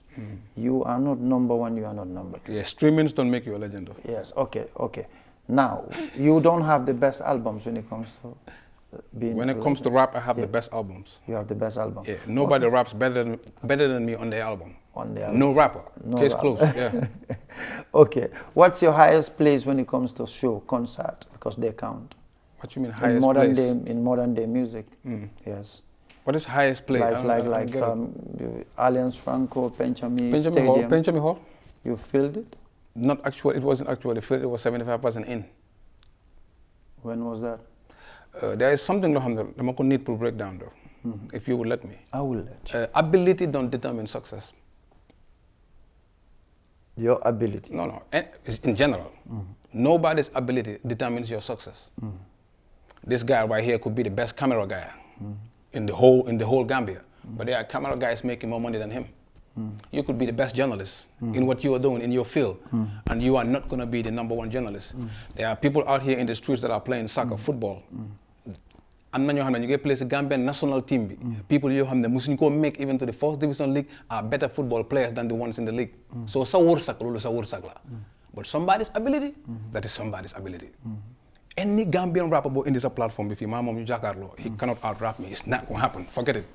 you are not number one, you are not number two. Yeah, streamings don't make you a legend though. Yes, okay. Now, you don't have the best albums when it comes to being When it comes to rap, I have the best albums. You have the best album. Yeah, nobody raps better than me on their album. On the album. No rapper. No Case rapper. closed. Yeah. Okay. What's your highest place when it comes to show, concert? Because they count. What you mean highest place? In modern day music. Yes. What is highest place? Like Allianz Franco, Penchami Stadium. Hall. Penchami Hall. You filled it? Not actually. It wasn't actually filled. It was 75% in. When was that? There is something that I'm going need to break down though, if you would let me. I will let you. Ability don't determine success. Your ability? No. In general, nobody's ability determines your success. This guy right here could be the best camera guy in the whole Gambia, but there are camera guys making more money than him. You could be the best journalist in what you are doing in your field, and you are not going to be the number one journalist. There are people out here in the streets that are playing soccer, football. I'm not you get play the Gambian national team. People you have the Muslim make even to the first division league are better football players than the ones in the league. So sa wursak lolu sa wursak la. But somebody's ability, that is somebody's ability. Any Gambian rapper in this platform, if my mom you jacarlo, he cannot out rap me. It's not gonna happen. Forget it.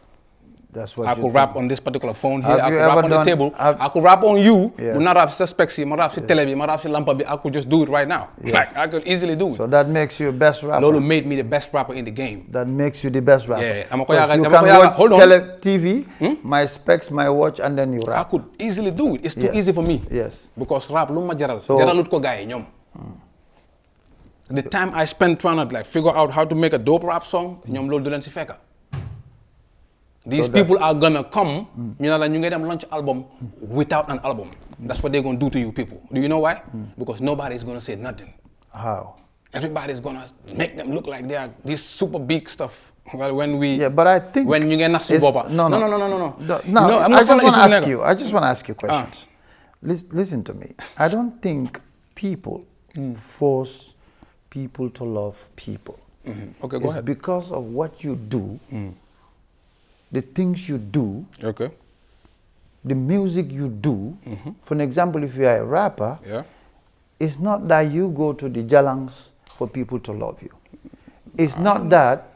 That's what I could rap on this particular phone here. Have I you could rap ever on the done- table. have- I could rap on you. Yes. Not rap suspects. I rap television. I rap lampa. I could just do it right now. Yes. Like I could easily do it. So that makes you best rapper. Lolo made me the best rapper in the game. That makes you the best rapper. Yeah, I'm a 'Cause koyaga- you I'm a can koyaga- watch hold on. TV, my specs, my watch, and then you I rap. could easily do it. It's too Yes. easy for me. Yes. Because rap, luma jaral. So- Jaralut ko gaye nyom. The time I spent trying to like figure out how to make a dope rap song, nyom lol dulen si feka. These people are gonna come, you know, you get them launch album without an album. That's what they're gonna do to you people. Do you know why? Because nobody's gonna say nothing. How? Everybody's gonna make them look like they are this super big stuff. Well, when we But I think when you get nasu it's- boba. No. No. I just want to ask you questions. Listen to me. I don't think people force people to love people. Okay, go It's ahead. because of what you do, the things you do, Okay. the music you do. For an example, if you are a rapper, Yeah. it's not that you go to the jalangs for people to love you. It's not that,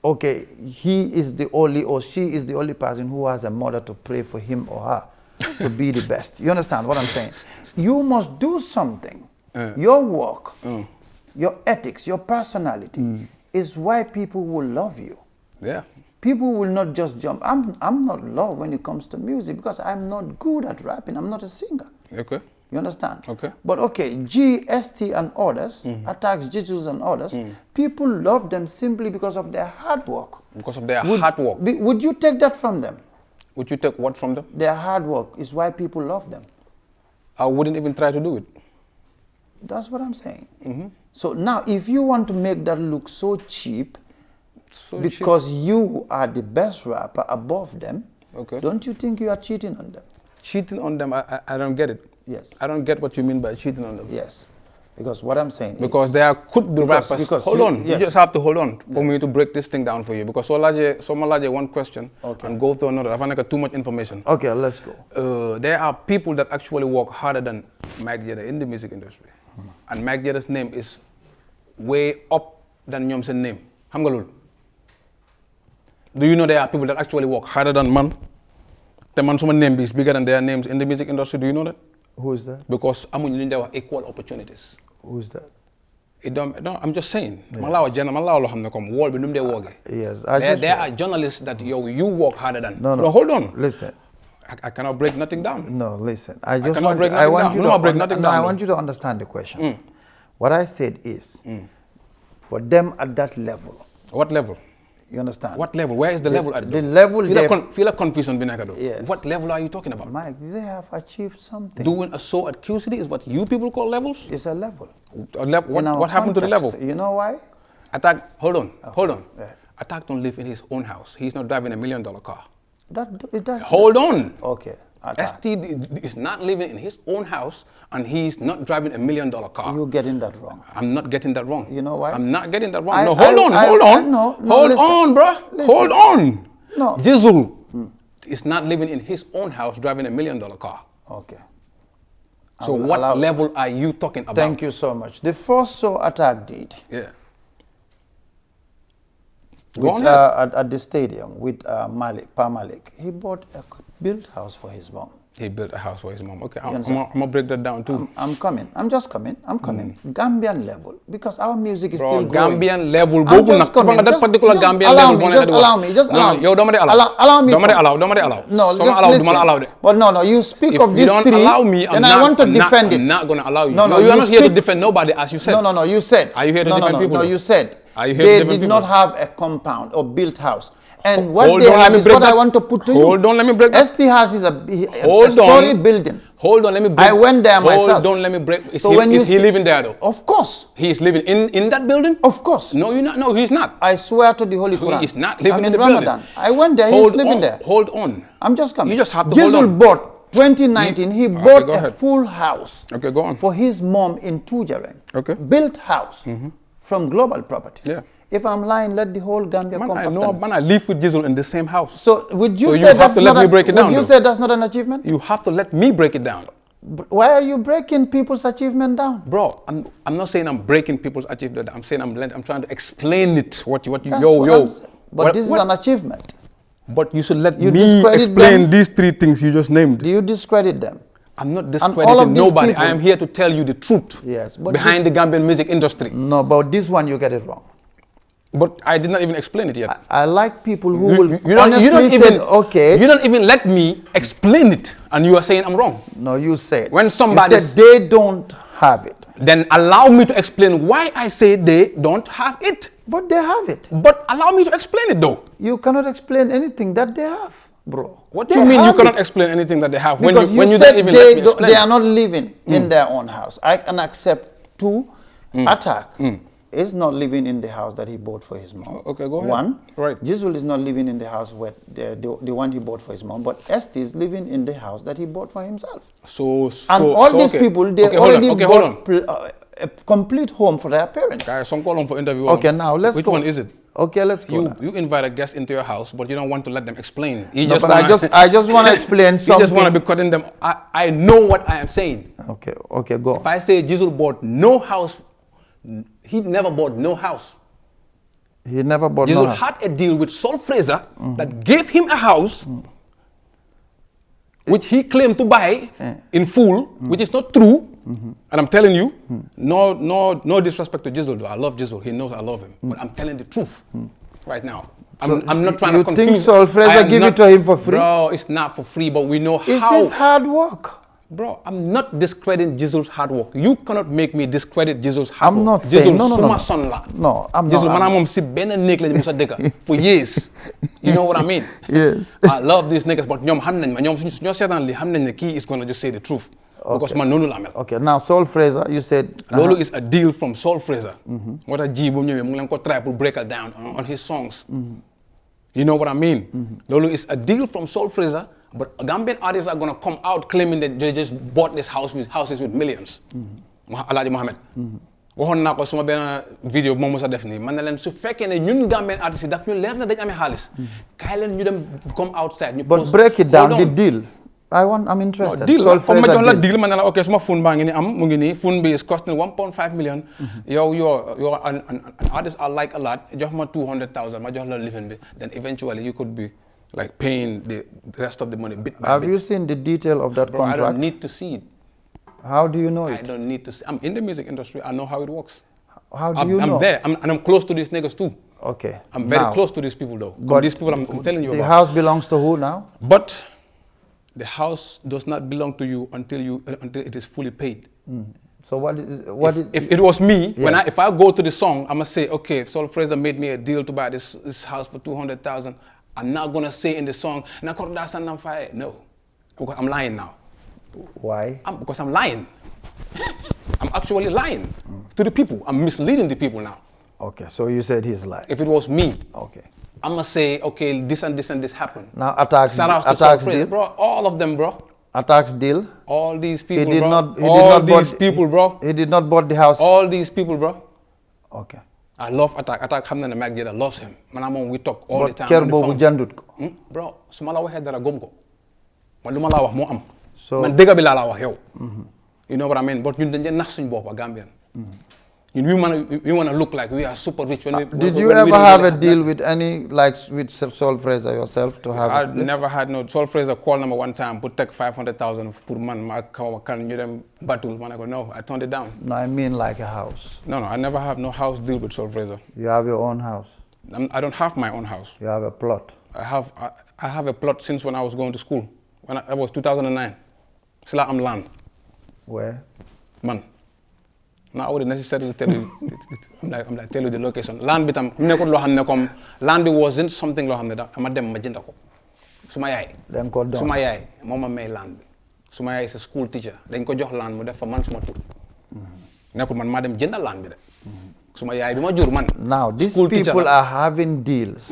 okay, he is the only or she is the only person who has a mother to pray for him or her to be the best. You understand what I'm saying? You must do something. Your work, your ethics, your personality is why people will love you. Yeah. People will not just jump. I'm not loved when it comes to music because I'm not good at rapping. I'm not a singer. Okay. You understand? Okay. But okay, GST and others, Attacks, Jesus and others, people love them simply because of their hard work. Because of their hard work. Would you take that from them? Would you take what from them? Their hard work is why people love them. I wouldn't even try to do it. That's what I'm saying. So now, if you want to make that look so cheap, because you are the best rapper above them, Okay. don't you think you are cheating on them? Cheating on them, I don't get it. Yes. I don't get what you mean by cheating on them. Yes. Because what I'm saying Because is... there could be rappers. because Hold you- on. yes. You just have to hold on for me to break this thing down for you. Because so large one question and go to another. I find like too much information. Okay, let's go. There are people that actually work harder than Myk Jayda in the music industry. And Myk Jayda's name is way up than Nyom's name. xam nga loolu. Do you know there are people that actually work harder than man? The man suma name is bigger than their names in the music industry. Do you know that? Who is that? Because amuñu li ñu wax equal opportunities. Who is that? No, I'm just saying. Man laa wax man laa loo xam ne comme wall bi nu mu dee woogee. Yes. There are journalists that you work harder than. No, hold on. Listen. I cannot break nothing down. No, listen. I want you to understand the question. What I said is, for them at that level. What level? You understand? What level? Where is the level at? The level feel like confusion, Binakado. Yes. What level are you talking about? Myk, they have achieved something. Doing a show at Q City is what you people call levels? It's a level. What happened to the level? You know why? Attack, hold on. Yeah. Attack don't live in his own house. He's not driving $1 million car. Hold on. Okay. ST is not living in his own house and he's not driving $1 million car. You're getting that wrong. I'm not getting that wrong. You know why? I'm not getting that wrong. Hold on, bro. Hold on. No. Jizzle is not living in his own house driving $1 million car. Okay. So what level are you talking about? Thank you so much. The first show Attack did. Yeah. At the stadium with Malik, he bought a built house for his mom. He built a house for his mom. Okay, I'm gonna break that down too. I'm coming. I'm just coming. Gambian level, because our music is still growing. Gambian level. I'm just coming. Just allow me. Yo, don't allow me. No, just listen. But no, you speak of these three. If you don't allow me, then I want to defend it. I'm not gonna allow you. No, you are not here to defend nobody, as you said. No, you said. Are you here to defend people? No, you said. They did not have a compound or built house. And what they have is what I want to put to you. Hold on, let me break that. ST House is a story building. Hold on, let me break. I went there myself. Hold on, let me break. Is he living there though? Of course. He is living in that building? Of course. No, you're not. No, he's not. I swear to the Holy Quran. He is not living in the Ramadan. building. I went there, he's living there. Hold on. I'm just coming. You just have to hold on. Jizzle bought, 2019, he bought a full house. Okay, go on. For his mom in Tujareng. Okay. Built house from Global Properties. Yeah. If I'm lying, let the whole Gambia come after me. Man, I live with Jizzle in the same house. So would you say that's not an achievement? You have to let me break it down. Why are you breaking people's achievement down? Bro, I'm not saying I'm breaking people's achievement. I'm saying I'm trying to explain it. What you But this is an achievement. But you should let me explain these three things you just named. Do you discredit them? I'm not discrediting nobody. I am here to tell you the truth. Yes, but behind the Gambian music industry. No, but this one you get it wrong. But I did not even explain it yet. I like people who will you don't even let me explain it, and you are saying I'm wrong. No, you said. When somebody said they don't have it. Then allow me to explain why I say they don't have it. But they have it. But allow me to explain it though. You cannot explain anything that they have, bro. What do you mean you cannot explain anything that they have? Because when you said they are not living in their own house. I can accept Attack is not living in the house that he bought for his mom. Okay, go ahead. One, right. Jizzle is not living in the house where the one he bought for his mom, but ST is living in the house that he bought for himself. These people, they already bought a complete home for their parents. Guys, some call them for interview. Okay, now let's Which go. one is it? Okay, let's go. You invite a guest into your house, but you don't want to let them explain. I just want to explain something. You just want to be cutting them. I know what I am saying. Okay, go. If I say Jizzle bought no house, he never bought no house. He never bought Jizzle no house. had a deal with Sol Fraser that gave him a house, which he claimed to buy in full, which is not true. And I'm telling you, no disrespect to Jizzle though. I love Jizzle. He knows I love him. But I'm telling the truth right now. I'm not trying to confuse. You think Sol Fraser give it to him for free? Bro, it's not for free, but we know how. It's his hard work. Bro, I'm not discrediting Jizzle's hard work. You cannot make me discredit Jizzle's hard work. I'm not saying, no. No, I'm Jizzle, not. For years. You know what I mean? Yes. I love these niggas, but he is going to just say the truth. Because man, okay, now Sol Fraser, you said... Lolo is a deal from Sol Fraser. What a G, try to break it down on his songs. You know what I mean? Lolo is a deal from Sol Fraser. But Gambian artists are going to come out claiming that they just bought this houses with millions. Alhaji Mohamed. Waxoon naa ko suma benn vidéo bu ma mos a def nii man na leen su fekkee ne ñun Gambian artistes yi daf ñu leer na dañ amee xaalis kaay leen ñu dem come outside ñu but break it down the deal I'm interested. No, deal. Solfreza Ma jox la deal. deal man ne la ok suma phone baa ngi ni am mu ngi nii phone bi is costing 1.5 million. You're an artist I like a lot. Jox ma 200,000 ma jox la living bi. Then eventually you could be like paying the rest of the money bit by bit. Have you seen the detail of that contract? I don't need to see it. How do you know it? I don't need to see. I'm in the music industry. I know how it works. How do you know? I'm there. And I'm close to these niggas too. Okay. I'm very close to these people though. But these people I'm telling you about. The house belongs to who now? But the house does not belong to you until it is fully paid. So if it was me, Yeah. if I go to the song, I'm gonna say, okay, Solfreza made me a deal to buy this house for 200,000. I'm not gonna say in the song, no, because I'm lying now. Why? Because I'm lying. I'm actually lying to the people. I'm misleading the people now. Okay, so you said he's lying. If it was me, okay, I'm gonna say, okay, this and this and this happened. Now attacks deal, bro. All of them, bro. Attacks deal. All these people, He did bro. not. He all did not these people, bro. He did not bought the house. All these people, bro. Okay. I love Attack. Attack xam na ne Myk Jayda loves him. Man am we talk all the time. Kër boobu jandut ko. Bro, su ma la waxee dara gom ko. Man lu ma la wax moo am. So man dëgg bi laa la wax yow. You know what I mean? But ñun dañ leen nax suñu bopp Gambian. Ñun we wanna look like we are super rich. Did you ever have a deal with any, like with Solfreza yourself to have? I never had no. Solfreza called me one time, put take 500,000 per month. Can you them battle? Man, I go no. I turned it down. No, I mean like a house. No, I never have no house deal with Solfreza. You have your own house. I don't have my own house. You have a plot. I have a plot since when I was going to school. When I was 2009. Still I'm land. Where? Man. Now I wouldn't necessarily tell you. I'm like tell you the location. Land bitam nekut lo xamne comme land bi wasn't something lo xamne da ama dem ma jënd ko. Suma yaay. Dañ ko doon. Suma yaay moma may land bi. Suma yaay is a school teacher. Dañ ko jox land mu def fa man suma tur. Nekut man ma dem jënd land bi de. Suma yaay bima jur man. Now these people are having deals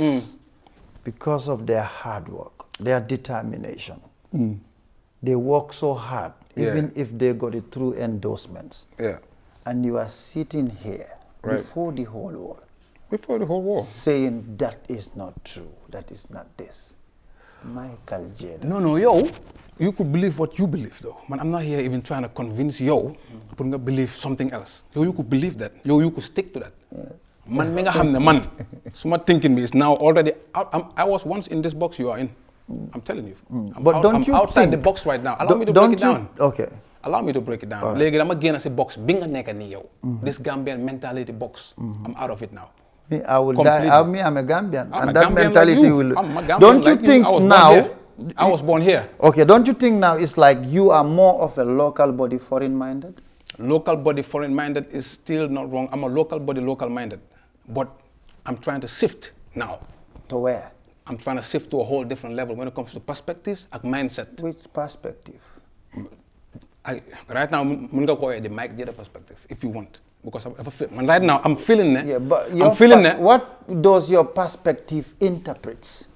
because of their hard work, their determination. They work so hard, even if they got it through endorsements. Yeah. And you are sitting here before the whole world. Before the whole world. Saying that is not true, that is not this. Myk Jayda. No, yo. You could believe what you believe though. Man, I'm not here even trying to convince you to believe something else. Yo, you could believe that. Yo, you could stick to that. Yes. Man, man. So thinking me is now already out. I was once in this box you are in. I'm telling you. I'm outside the box right now. Allow me to break it down. Okay. Allow me to break it down. Legi dama génn si box bi nga nekk ni yow. This Gambian mentality box. I'm out of it now. I will completely. die. I'm a Gambian. I'm and a that Gambian mentality like you. will. I'm a Gambian Don't you like think now? I was born here. Okay, don't you think now it's like you are more of a local body, foreign minded? Local body, foreign minded is still not wrong. I'm a local body, local minded. But I'm trying to shift now. To where? I'm trying to shift to a whole different level when it comes to perspectives and mindset. Which perspective? Right now, I'm going to call it the Myk Jayda perspective, if you want. Because right now, I'm feeling it. Yeah, but I'm feeling it. What does your perspective interpret?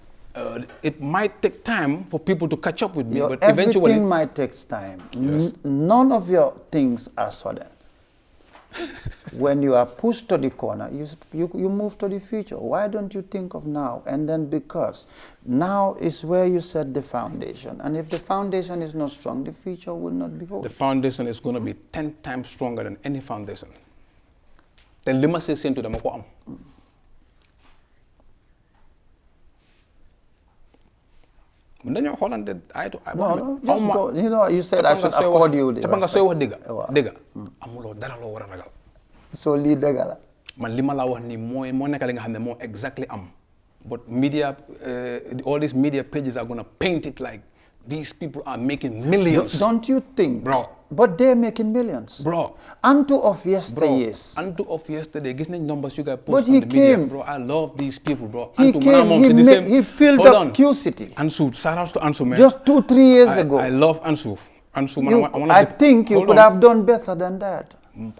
It might take time for people to catch up with me, but everything eventually... might take time. Yes. None of your things are sudden. When you are pushed to the corner, you move to the future. Why don't you think of now? And then because now is where you set the foundation. And if the foundation is not strong, the future will not be whole. The foundation is going to be 10 times stronger than any foundation. Then lima say to them, No, just go. You know, you said I should accord you the respect. So lead the gala. Man lima la wax ni moy mo nekk li nga xamne mo exactly am. But media all these media pages are going to paint it like these people are making millions. Don't you think? Bro. But they're making millions. Bro. Unto of yesterday. Unto of yesterday. Gis nañ numbers you guys post but on he the came. media. Bro, I love these people, bro. He Antu, came, he filled Hold up on. Q City. Ansu, shout out to Ansu, man. Just 2-3 years ago. I love Ansu. Ansu, I think you could have done better than that.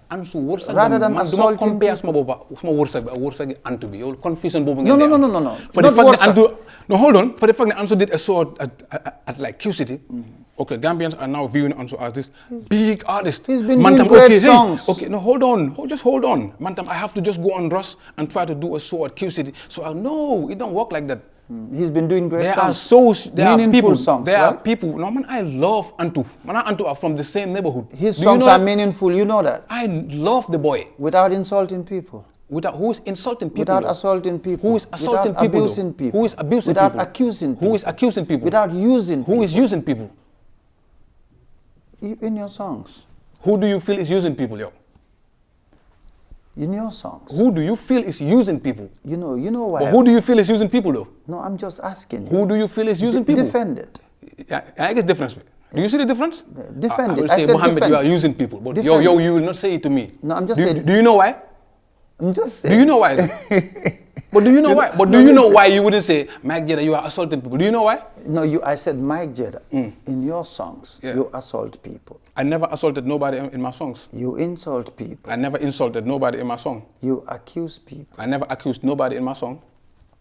Ansu wërsëg rather than assaulting people. Wërsëg Antu bi. Confusion boobu no. For the fact that Antu, no, hold on. For the fact that Ansu did a show at like Q City, okay, Gambians are now viewing Ansu as this big artist. He's been doing great songs. Okay, no, hold on. Just hold on. Mantam, I have to just go on Rush and try to do a show at Q City. So no, it don't work like that. He's been doing great There songs. are Meaningful people. songs, There are right? people. No man, I love Antu. Man and Antu are from the same neighborhood. His Do you songs know are that? meaningful, you know that? I love the boy. Without insulting people. Who is insulting people? Without though? assaulting people. Who is assaulting without people? abusing though? people. Who is abusing without people? accusing people. Who is accusing people? Without using people. Who is using people? In your songs. Who do you feel is using people, yo? In your songs. Who do you feel is using people? You know why? But who do you feel is using people, though? No, I'm just asking you. Who do you feel is using people? Defend it. Yeah, I guess difference. Do you see the difference? Defend I it. will I say, said Mohammed, defend you are it. using people. But Defend yo, it. you will not say it to me. No, I'm just do, saying. Do you know why? I'm just saying. Do you know why? But do you know why? But do you know why you wouldn't say, Myk Jayda, you are assaulting people? Do you know why? No, I said Myk Jayda. In your songs, Yeah. you assault people. I never assaulted nobody in my songs. You insult people. I never insulted nobody in my song. You accuse people. I never accused nobody in my song.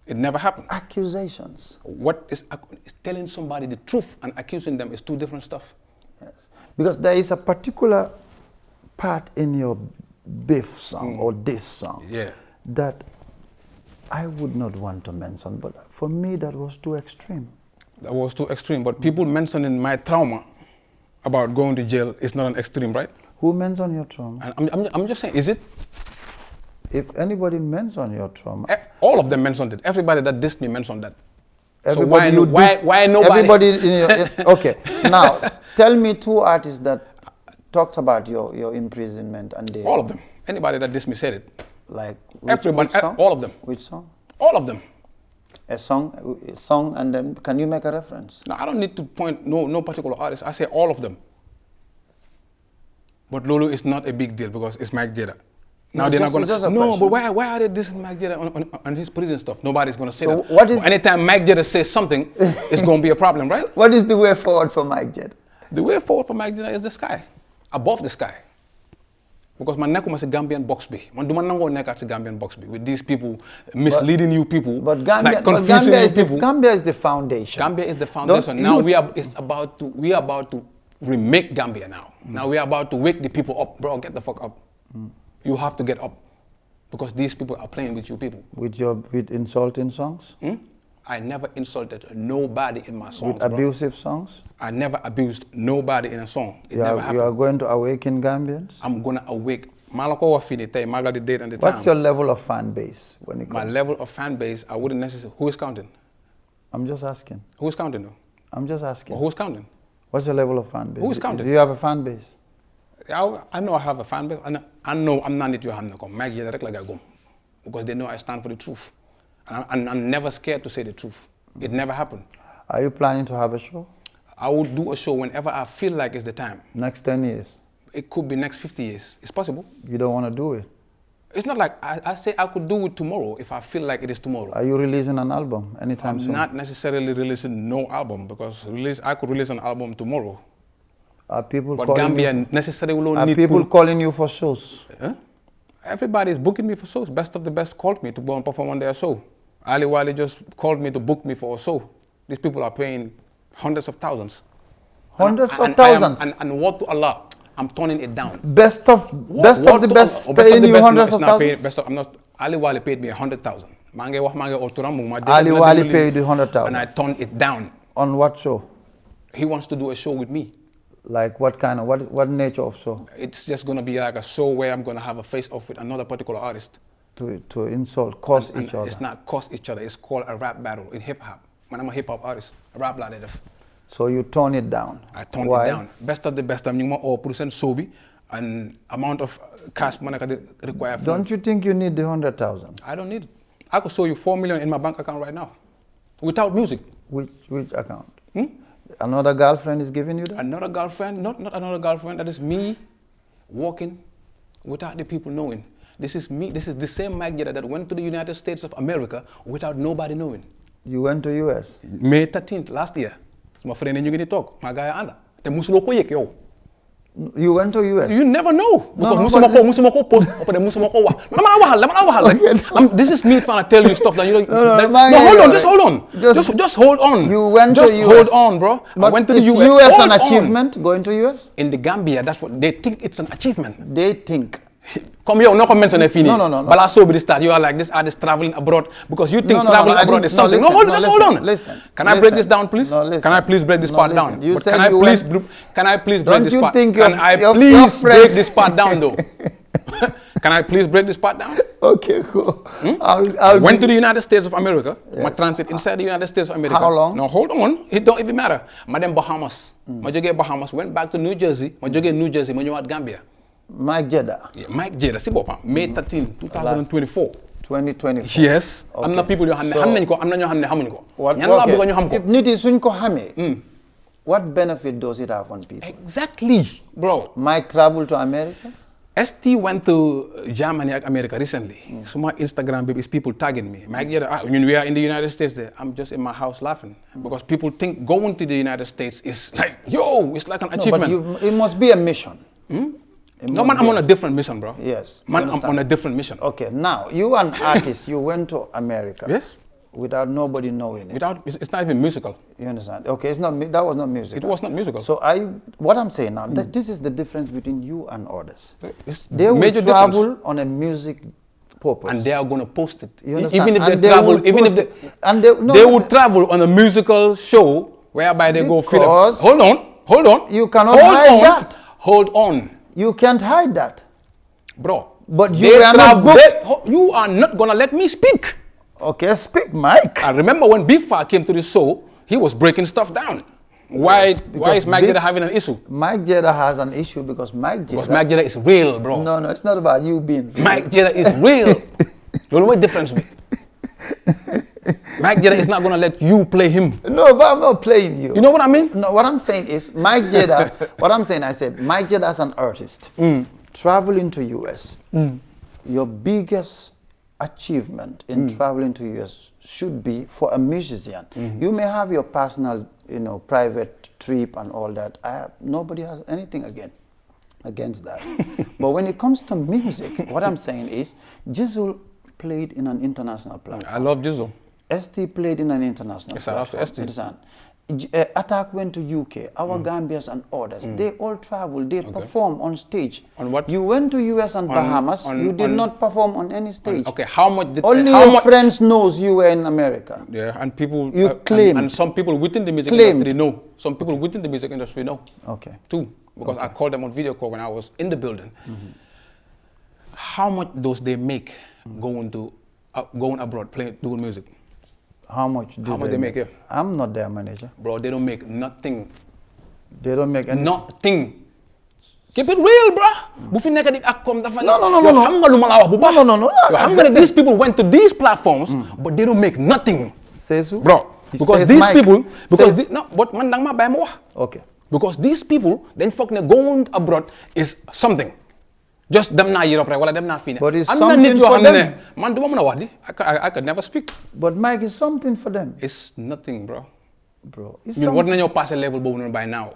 It never happened. Accusations. What is telling somebody the truth and accusing them is two different stuff. Yes. Because there is a particular part in your beef song or this song Yeah. that I would not want to mention, but for me that was too extreme. That was too extreme. But people mentioning my trauma about going to jail is not an extreme, right? Who mentioned your trauma? And I'm just saying, is it? If anybody mentioned your trauma, All of them mentioned it. Everybody that dissed me mentioned that. everybody so why nobody? Everybody okay. Now, tell me two artists that talked about your imprisonment and they All of them. Anybody that dissed me said it. like Everyone, which song? all of them. Which song? All of them. A song, and then can you make a reference? No, I don't need to point no particular artist. I say all of them. But Lulu is not a big deal because it's Myk Jayda. Now they're not it's just a gonna. No, question. but why are they dissing Myk Jayda on his prison stuff? Nobody's gonna say So that. what is- But anytime Myk Jayda says something, it's gonna be a problem, right? What is the way forward for Myk Jayda? The way forward for Myk Jayda is the sky, above the sky. Because man nekuma si Gambian box bi. Man duma nango nekkat si Gambian box bi with these people misleading you people. But like confusing you people. Gambia is the foundation. Gambia is the foundation. Now we are about to remake Gambia now. Now we are about to wake the people up. Bro, get the fuck up. You have to get up. Because these people are playing with you people. With insulting songs? I never insulted nobody in my songs. With abusive songs? I never abused nobody in a song. It You never are happened. going to awaken Gambians? I'm gonna awake. Malako wa fini tay, magal the date and the What's time. your level of fan base when it My comes? level of fan base, I wouldn't necessarily. Who is counting? I'm just asking. Who is counting though? I'm just asking. Or who's counting? What's your level of fan base? Who is counting? Do you have a fan base? I know I have a fan base. I know I'm not need to have no Myk Jayda rek la ga gom. Because they know I stand for the truth. And I'm never scared to say the truth. It never happened. Are you planning to have a show? I would do a show whenever I feel like it's the time. Next 10 years? It could be next 50 years. It's possible. You don't want to do it? It's not like I say I could do it tomorrow if I feel like it is tomorrow. Are you releasing an album anytime I'm soon? not necessarily releasing no album because I could release an album tomorrow. Are people But calling Gambia you necessarily will are need people to- calling you for shows? Huh? Everybody is booking me for shows. Best of the best called me to go and perform on their show. Ali Wali just called me to book me for a show. These people are paying hundreds of thousands. Hundreds And of I am- thousands? and what to Allah, I'm turning it down. Best of the best Best of paying the you best, hundreds no, of it's not paying- thousands? best of- I'm not. Ali Wali paid me 100,000. Mange wax mange oturam mu ma dégg Ali na Wali déglu paid lii. you 100,000. And I turned it down. On what show? He wants to do a show with me. Like what kind of, what nature of show? It's just gonna be like a show where I'm gonna have a face-off with another particular artist. To insult, curse And each other? It's not cost each other. It's called a rap battle in hip-hop. Man, I'm a hip-hop artist. A rap la def. So you tone it down? I toned Why? it down. Best of the best. I'm ma all percent sobi and amount of cash man I require. Don't you think you need the 100,000? I don't need it. I could show you 4 million in my bank account right now, without music. Which account? Another girlfriend is giving you that? Another girlfriend, not another girlfriend. That is me, walking, without the people knowing. This is me. This is the same Myk Jayda that went to the United States of America without nobody knowing. You went to US? May 13th last year. My friend and you get talk. My guy anda. Te musulo ko yek yo. You went to US? You never know. No, Because no, but musuma ko post. Opa musuma ko wa. This is me trying to tell you stuff that you don't. Hold on. Just hold on. Just hold on. You went just to US? hold on, bro. But I went to the is US. US Hold an on. achievement, going to US? In the Gambia, that's what they think it's an achievement. They think. Come here, no mention a fini. No. But I saw with the start, you are like this artist traveling abroad because you think No, traveling abroad is something. listen, Hold on. Listen. Can I break this down, please? No, listen. Can I please break this part down? You But said can I you please went- can I please break Don't this you part? think Can your- I your please break friends- this part down though? Can I please break this part down? Okay, cool. I went to the United States of America. My transit inside the United States of America. How long? No, hold on. It don't even matter. Madam Bahamas. Ma jógee Bahamas, went back to New Jersey. Ma jógee New Jersey, ma ñëwaat Gambia. Myk Jayda, Yeah, Myk Jayda si boppam May 13, 2024. 2024. Yes. Okay. am na people yoo xam ne So- xam nañ ko am na ñoo xam ne xamuñ ko. What, ñan laa okay. bëgg ñu xam ko. If nit yi suñ ko xamee, what benefit does it have on people? Exactly, bro. Myk travel to America? ST went to Germany and America recently. So my Instagram baby is people tagging me. Myk Jayda, when we are in the United States there, I'm just in my house laughing. Because people think going to the United States is like, yo, it's like an No, but achievement. it must be a mission. It No, must man, be I'm on a different mission, bro. Yes, Man, you I'm understand. on a different mission. Okay, now, you an artist, you went to America. Yes. Without nobody knowing it. Without, it's not even musical. You understand? Okay, it's not, that was not music. It was not musical. So what I'm saying now, that this is the difference between you and others. It's They will major travel difference. on a music purpose. And they are going to post it. You understand? Even if And they they travel, will even if post they, it. And they- no, they listen. would travel on a musical show whereby they go fill Because up. Hold on. you cannot hold hide on, that. Hold on, You can't hide that. bro. But you They are not booked. you are not going to let me speak. Okay, speak, Myk. I remember when Big Far came to the show, he was breaking stuff down. Why because is Myk Big- Jayda having an issue? Myk Jayda has an issue because Myk Because Jayda... Myk Jayda is real, bro. No, it's not about you being... Myk Jayda is real. You know what difference with? Myk Jayda is not going to let you play him. No, but I'm not playing you. You know what I mean? No, what I'm saying is Myk Jayda, I said Myk Jayda as an artist, traveling to US, your biggest achievement in traveling to US should be for a musician. You may have your personal, private trip and all that. Nobody has anything against that. But when it comes to music, what I'm saying is Jizzle played in an international platform. I love Jizzle. ST played in an international Yes, I love platform. ST. Understand? Attack went to UK, our Gambians and others. They all traveled, they performed on stage. On what? You went to US and Bahamas, you did not perform on any stage. Okay, how much did Only how your much, friends knows you were in America. Yeah, and people You claimed. and some people within the music Claimed. industry know. Some people within the music industry know. Okay. Too, because I called them on video call when I was in the building. How much does they make going abroad doing music? How much do they make, yeah? I'm not their manager. Bro, they don't make nothing. They don't make any. Nothing. Keep it real, bro. Bu fi nekk di ak comme dafa No. Yow xam nga lu ma la wax bu baax. No. Yow xam nga ne these people went to these platforms, but they don't make nothing. Sesu? Bro, because Says these Myk. people, because Says- no, but man dang ma bay ma wax. Okay. Because these people, then fuck ne going abroad is something. Just dem na Europe rek wala dem na fii ne. But it's Am na something nit yoo for xam ne them. man du ma mën a wax di. I could never speak. But Myk is something for them. It's nothing, bro. Bro, it's Ñun war something. nañoo passé level boobu noonu by now.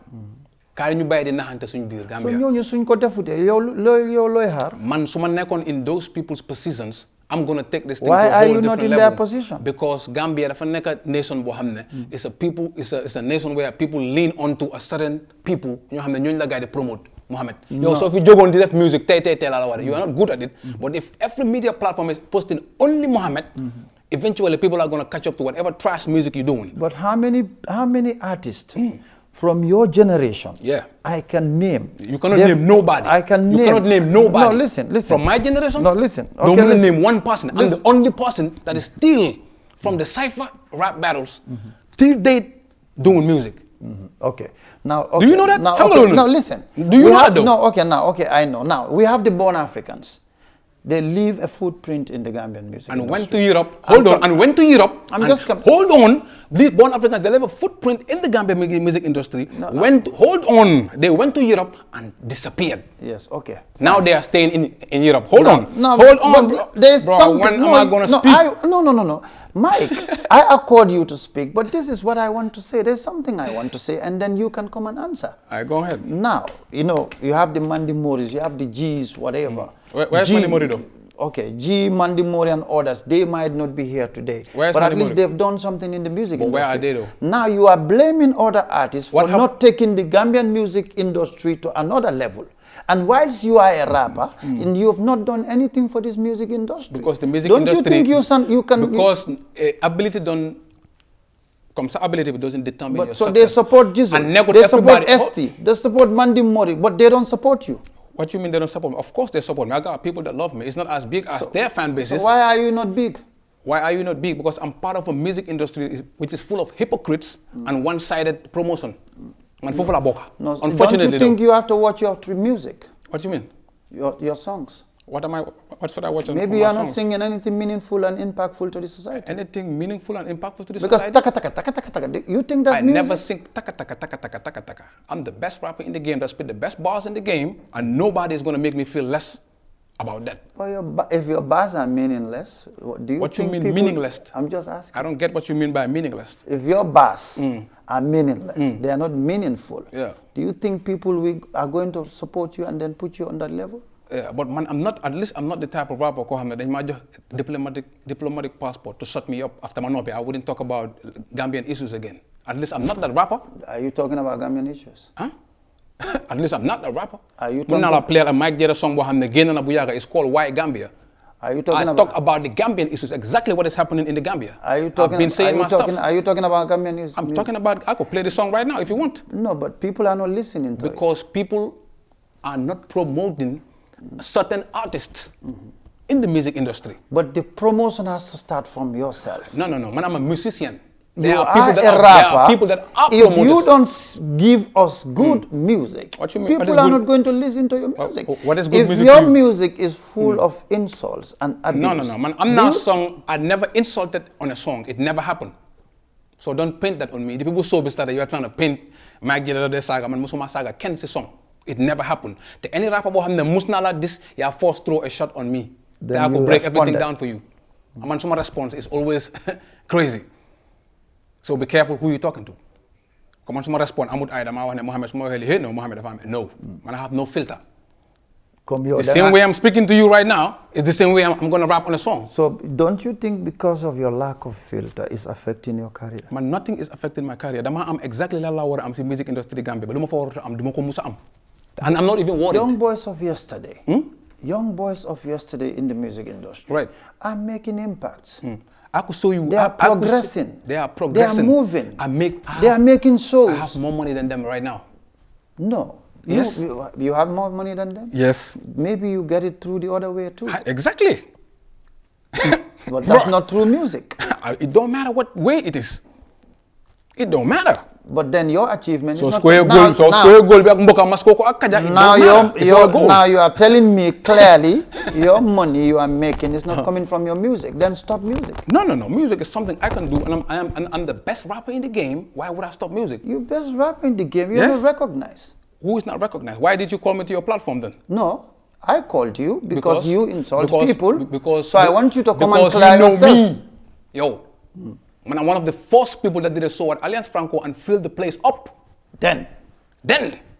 Kaay ñu bàyyi di naxante suñ biir So Gambia. ñooñu suñ ko defute yow looy xaar. Man, su ma nekkoon in those people's positions, I'm gonna take this thing Why to a are whole you not different in level. their position? Because Gambia dafa nekk a nation boo xam ne it's a nation where people lean onto a certain people ñoo xam ne ñooñu la gars yi di promote Mohamed. Yow soo fi jógoon di def music tey laa la war you are not good at it. But if every media platform is posting only Mohamed, eventually people are gonna catch up to whatever trash music you're doing. But how many artists from your generation Yeah. I can name? You cannot name nobody. I can You name. cannot name nobody. No, listen. From my generation? No, listen. Don't Okay, only listen. name one person. I'm Listen. the only person that is still from the cypher rap battles, still they doing music. Okay. Now, okay. you know that? Now, How okay. about- Now, listen. Do you We know have- that though? No, okay. Now, okay. I know. Now, we have the born Africans. They leave a footprint in the Gambian music And industry. went to Europe. Hold on. And went to Europe. I'm and just com- hold on. These born Africans, they leave a footprint in the Gambian music industry. Hold on. They went to Europe and disappeared. Yes. Okay. Now they are staying in Europe. Hold on. No, Hold but on, bro. There's Bro, something. when no, am I going to no, speak? No. Myk, I accord you to speak, but this is what I want to say. There's something I want to say, and then you can come and answer. All right, go ahead. Now, you have the Mandi Moris, you have the G's, whatever. Where's Mandi Mori though? Okay, G, Mandi Mori and others, they might not be here today. Where's but at Mandi least Mori? they've done something in the music But industry. where are they though? Now you are blaming other artists for What hap- not taking the Gambian music industry to another level. And whilst you are a rapper, and you have not done anything for this music industry. Because the music don't industry... Don't you think you can... Because ability don't... ability doesn't determine your so success. they support Jesus. And they support ST. They support Mandy Mori, but they don't support you. What you mean they don't support me? Of course they support me. I got people that love me. It's not as big as their fan bases. So why are you not big? Why are you not big? Because I'm part of a music industry which is full of hypocrites and one-sided promotion. Man, no, unfortunately, don't you think you have to watch your music? What do you mean? Your songs. What's what I watch? Maybe you are not singing anything meaningful and impactful to the society. Anything meaningful and impactful to the because society? Because you think that's music? I never sing taka taka taka taka taka taka. I'm the best rapper in the game that spit the best bars in the game, and nobody is going to make me feel less about that. Well, if your bars are meaningless, do you what think you mean people, meaningless? I'm just asking. I don't get what you mean by meaningless. If your bars are meaningless, they are not meaningful. Yeah. Do you think people are going to support you and then put you on that level? Yeah, but man, I'm not the type of rapper who they might just diplomatic passport to shut me up after Manope. I wouldn't talk about Gambian issues again. At least I'm not that rapper. Are you talking about Gambian issues? Huh? At least I'm not a rapper. Are you talking about... play a Myk Jayda song it's called Why Gambia. Are you talking talk about the Gambian issues, exactly what is happening in the Gambia. Are you talking, I've been saying stuff. Are you talking about Gambian issues? I'm talking about, I could play the song right now if you want. No, but people are not listening to it. Because people are not promoting certain artists in the music industry. But the promotion has to start from yourself. No, man, I'm a musician. There are people that are promoters. If you don't give us good music, what you mean? People are not going to listen to your music. What is good music? If your music is full of insults and abuse. No, man. I'm not a song. I never insulted on a song. It never happened. So don't paint that on me. The people so bad that you are trying to paint Myk Jayda the saga, man, Musuma saga, Ken song. It never happened. To any rapper who have the musna like this, you are forced to throw a shot on me. Then I could break everything down for you. And my response is always crazy. So be careful who you're talking to. Come on, someone respond. I'm with Ida, Mohammed, no. Man, I have no filter. The same way I'm speaking to you right now is the same way I'm going to rap on a song. So don't you think because of your lack of filter is affecting your career? Man, nothing is affecting my career. I'm exactly like what I'm in music industry Gambia. And I'm not even worried. Young boys of yesterday, in the music industry, right, are making impacts. I could show you. They are progressing. They are progressing. They are moving. They are making shows. I have more money than them right now. No. Yes. You have more money than them? Yes. Maybe you get it through the other way too. Exactly. But that's not through music. It don't matter what way it is. It don't matter. But then your achievement is not... Square goal. Now you are telling me clearly your money you are making is not coming from your music. Then stop music. No. Music is something I can do, and I'm the best rapper in the game. Why would I stop music? You're best rapper in the game. You're not recognized. Who is not recognized? Why did you call me to your platform then? No, I called you because you insult people. So I want you to come and clear yourself. Me. Yo. Man, I'm one of the first people that did a show at Alliance Franco and filled the place up. Then.